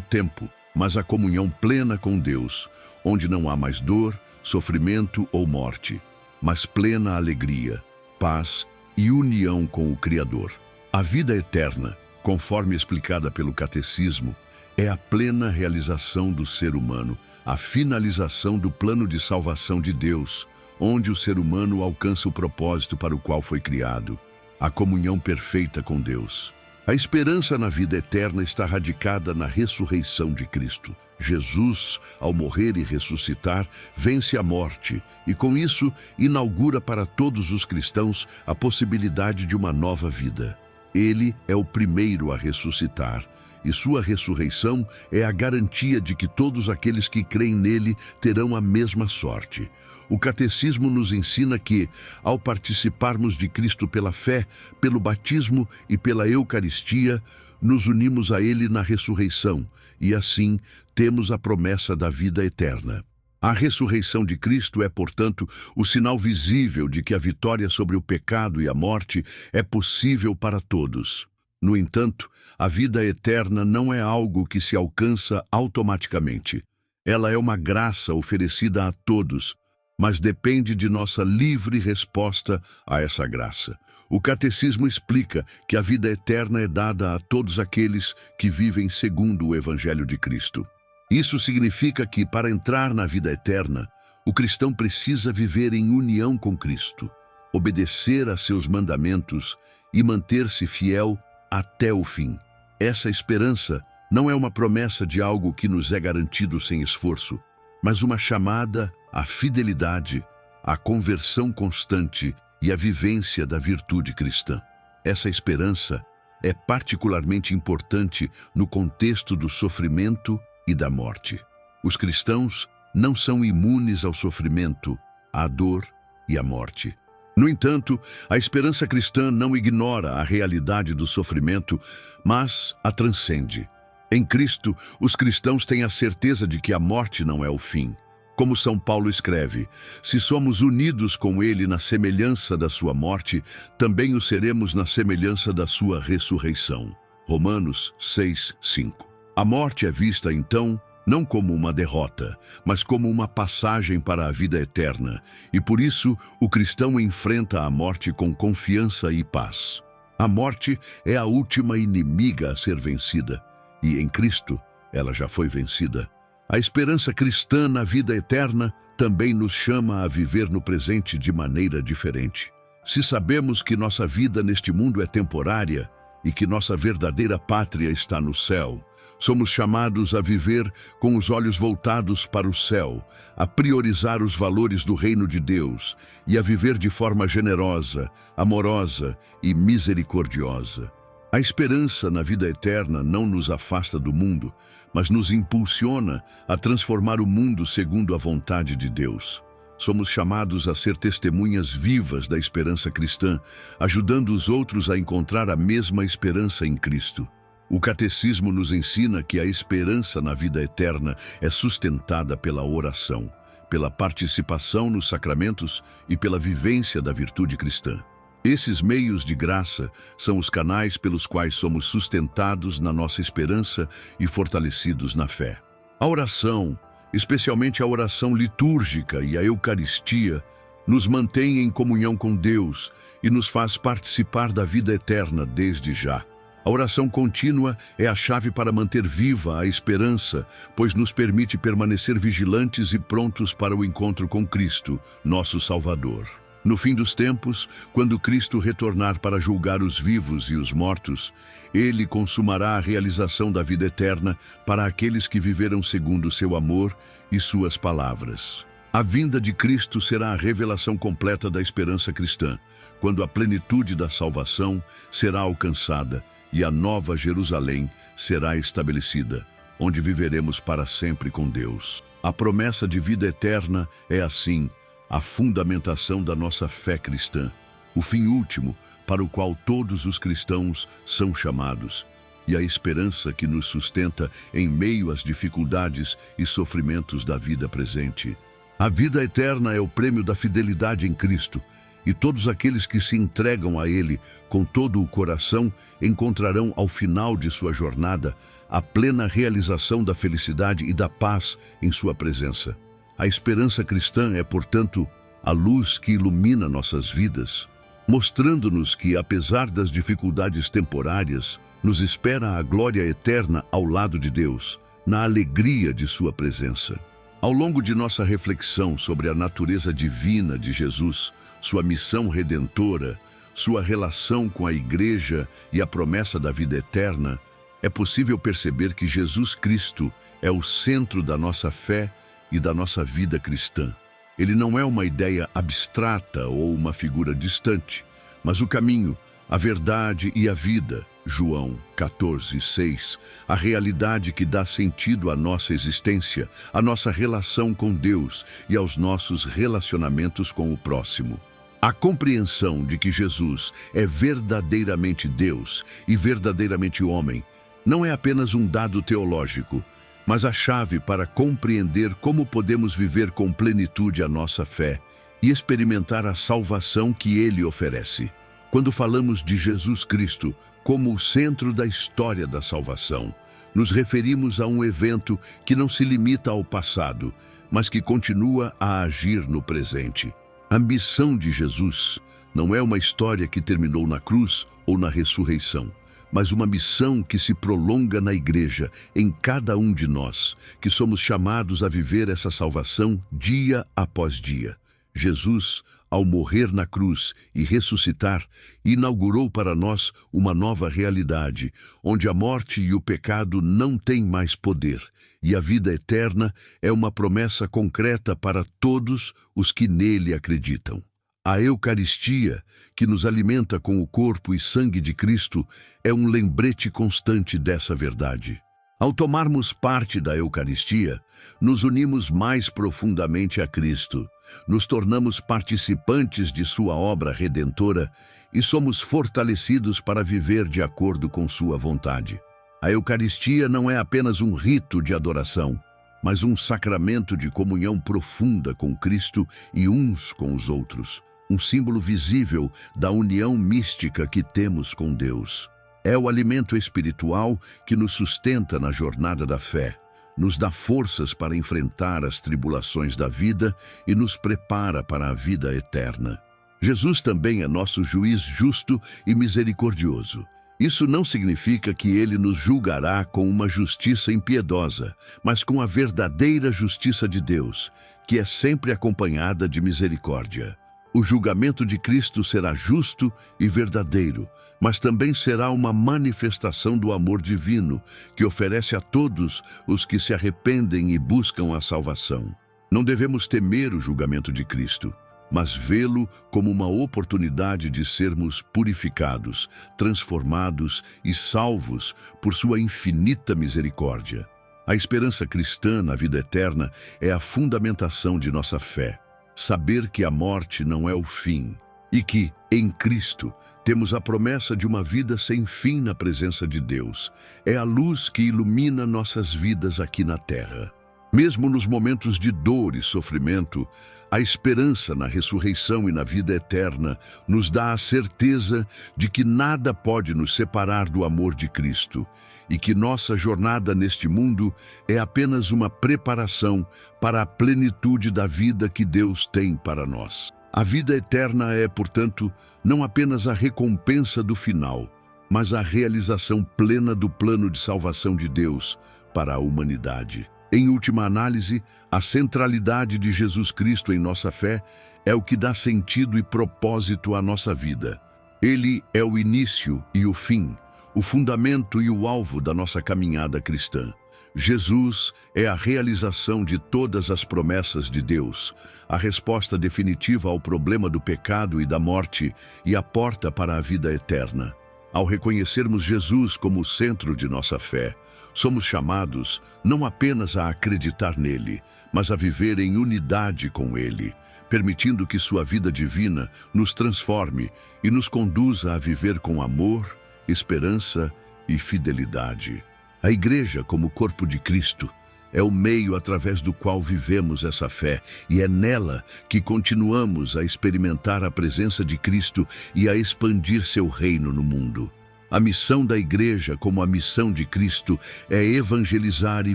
tempo, mas à comunhão plena com Deus, onde não há mais dor, sofrimento ou morte, mas plena alegria, paz e união com o Criador. A vida eterna, conforme explicada pelo Catecismo, é a plena realização do ser humano, a finalização do plano de salvação de Deus, onde o ser humano alcança o propósito para o qual foi criado, a comunhão perfeita com Deus. A esperança na vida eterna está radicada na ressurreição de Cristo. Jesus, ao morrer e ressuscitar, vence a morte e, com isso, inaugura para todos os cristãos a possibilidade de uma nova vida. Ele é o primeiro a ressuscitar, e sua ressurreição é a garantia de que todos aqueles que creem nele terão a mesma sorte. O Catecismo nos ensina que, ao participarmos de Cristo pela fé, pelo batismo e pela Eucaristia, nos unimos a ele na ressurreição e, assim, temos a promessa da vida eterna. A ressurreição de Cristo é, portanto, o sinal visível de que a vitória sobre o pecado e a morte é possível para todos. No entanto, a vida eterna não é algo que se alcança automaticamente. Ela é uma graça oferecida a todos, mas depende de nossa livre resposta a essa graça. O Catecismo explica que a vida eterna é dada a todos aqueles que vivem segundo o Evangelho de Cristo. Isso significa que, para entrar na vida eterna, o cristão precisa viver em união com Cristo, obedecer a seus mandamentos e manter-se fiel até o fim. Essa esperança não é uma promessa de algo que nos é garantido sem esforço, mas uma chamada à fidelidade, à conversão constante e à vivência da virtude cristã. Essa esperança é particularmente importante no contexto do sofrimento e da morte. Os cristãos não são imunes ao sofrimento, à dor e à morte. No entanto, a esperança cristã não ignora a realidade do sofrimento, mas a transcende. Em Cristo, os cristãos têm a certeza de que a morte não é o fim. Como São Paulo escreve, se somos unidos com Ele na semelhança da sua morte, também o seremos na semelhança da sua ressurreição. Romanos 6:5. A morte é vista, então, não como uma derrota, mas como uma passagem para a vida eterna, e por isso o cristão enfrenta a morte com confiança e paz. A morte é a última inimiga a ser vencida, e em Cristo ela já foi vencida. A esperança cristã na vida eterna também nos chama a viver no presente de maneira diferente. Se sabemos que nossa vida neste mundo é temporária e que nossa verdadeira pátria está no céu, somos chamados a viver com os olhos voltados para o céu, a priorizar os valores do reino de Deus e a viver de forma generosa, amorosa e misericordiosa. A esperança na vida eterna não nos afasta do mundo, mas nos impulsiona a transformar o mundo segundo a vontade de Deus. Somos chamados a ser testemunhas vivas da esperança cristã, ajudando os outros a encontrar a mesma esperança em Cristo. O Catecismo nos ensina que a esperança na vida eterna é sustentada pela oração, pela participação nos sacramentos e pela vivência da virtude cristã. Esses meios de graça são os canais pelos quais somos sustentados na nossa esperança e fortalecidos na fé. A oração, especialmente a oração litúrgica e a Eucaristia, nos mantém em comunhão com Deus e nos faz participar da vida eterna desde já. A oração contínua é a chave para manter viva a esperança, pois nos permite permanecer vigilantes e prontos para o encontro com Cristo, nosso Salvador. No fim dos tempos, quando Cristo retornar para julgar os vivos e os mortos, Ele consumará a realização da vida eterna para aqueles que viveram segundo seu amor e suas palavras. A vinda de Cristo será a revelação completa da esperança cristã, quando a plenitude da salvação será alcançada e a nova Jerusalém será estabelecida, onde viveremos para sempre com Deus. A promessa de vida eterna é, assim, a fundamentação da nossa fé cristã, o fim último para o qual todos os cristãos são chamados, e a esperança que nos sustenta em meio às dificuldades e sofrimentos da vida presente. A vida eterna é o prêmio da fidelidade em Cristo, e todos aqueles que se entregam a Ele com todo o coração encontrarão ao final de sua jornada a plena realização da felicidade e da paz em sua presença. A esperança cristã é, portanto, a luz que ilumina nossas vidas, mostrando-nos que, apesar das dificuldades temporárias, nos espera a glória eterna ao lado de Deus, na alegria de sua presença. Ao longo de nossa reflexão sobre a natureza divina de Jesus, sua missão redentora, sua relação com a Igreja e a promessa da vida eterna, é possível perceber que Jesus Cristo é o centro da nossa fé e da nossa vida cristã. Ele não é uma ideia abstrata ou uma figura distante, mas o caminho, a verdade e a vida, João 14:6, a realidade que dá sentido à nossa existência, à nossa relação com Deus e aos nossos relacionamentos com o próximo. A compreensão de que Jesus é verdadeiramente Deus e verdadeiramente homem não é apenas um dado teológico, mas a chave para compreender como podemos viver com plenitude a nossa fé e experimentar a salvação que Ele oferece. Quando falamos de Jesus Cristo como o centro da história da salvação, nos referimos a um evento que não se limita ao passado, mas que continua a agir no presente. A missão de Jesus não é uma história que terminou na cruz ou na ressurreição, mas uma missão que se prolonga na Igreja, em cada um de nós, que somos chamados a viver essa salvação dia após dia. Jesus, ao morrer na cruz e ressuscitar, inaugurou para nós uma nova realidade, onde a morte e o pecado não têm mais poder, e a vida eterna é uma promessa concreta para todos os que nele acreditam. A Eucaristia, que nos alimenta com o corpo e sangue de Cristo, é um lembrete constante dessa verdade. Ao tomarmos parte da Eucaristia, nos unimos mais profundamente a Cristo, nos tornamos participantes de sua obra redentora e somos fortalecidos para viver de acordo com sua vontade. A Eucaristia não é apenas um rito de adoração, mas um sacramento de comunhão profunda com Cristo e uns com os outros, um símbolo visível da união mística que temos com Deus. É o alimento espiritual que nos sustenta na jornada da fé, nos dá forças para enfrentar as tribulações da vida e nos prepara para a vida eterna. Jesus também é nosso juiz justo e misericordioso. Isso não significa que ele nos julgará com uma justiça impiedosa, mas com a verdadeira justiça de Deus, que é sempre acompanhada de misericórdia. O julgamento de Cristo será justo e verdadeiro, mas também será uma manifestação do amor divino, que oferece a todos os que se arrependem e buscam a salvação. Não devemos temer o julgamento de Cristo, mas vê-lo como uma oportunidade de sermos purificados, transformados e salvos por sua infinita misericórdia. A esperança cristã na vida eterna é a fundamentação de nossa fé. Saber que a morte não é o fim e que, em Cristo, temos a promessa de uma vida sem fim na presença de Deus, é a luz que ilumina nossas vidas aqui na terra. Mesmo nos momentos de dor e sofrimento, a esperança na ressurreição e na vida eterna nos dá a certeza de que nada pode nos separar do amor de Cristo e que nossa jornada neste mundo é apenas uma preparação para a plenitude da vida que Deus tem para nós. A vida eterna é, portanto, não apenas a recompensa do final, mas a realização plena do plano de salvação de Deus para a humanidade. Em última análise, a centralidade de Jesus Cristo em nossa fé é o que dá sentido e propósito à nossa vida. Ele é o início e o fim, o fundamento e o alvo da nossa caminhada cristã. Jesus é a realização de todas as promessas de Deus, a resposta definitiva ao problema do pecado e da morte e a porta para a vida eterna. Ao reconhecermos Jesus como o centro de nossa fé, somos chamados não apenas a acreditar nele, mas a viver em unidade com ele, permitindo que sua vida divina nos transforme e nos conduza a viver com amor, esperança e fidelidade. A Igreja, como corpo de Cristo, é o meio através do qual vivemos essa fé e é nela que continuamos a experimentar a presença de Cristo e a expandir seu reino no mundo. A missão da Igreja, como a missão de Cristo, é evangelizar e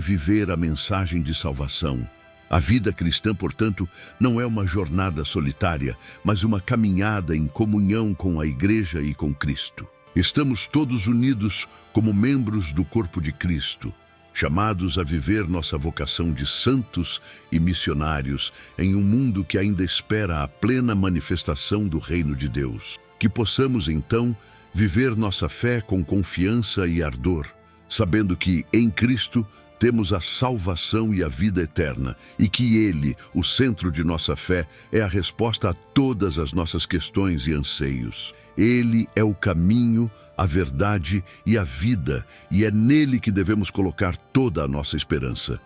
viver a mensagem de salvação. A vida cristã, portanto, não é uma jornada solitária, mas uma caminhada em comunhão com a Igreja e com Cristo. Estamos todos unidos como membros do corpo de Cristo, chamados a viver nossa vocação de santos e missionários em um mundo que ainda espera a plena manifestação do reino de Deus. Que possamos, então, viver nossa fé com confiança e ardor, sabendo que, em Cristo, temos a salvação e a vida eterna, e que Ele, o centro de nossa fé, é a resposta a todas as nossas questões e anseios. Ele é o caminho, a verdade e a vida, e é nele que devemos colocar toda a nossa esperança.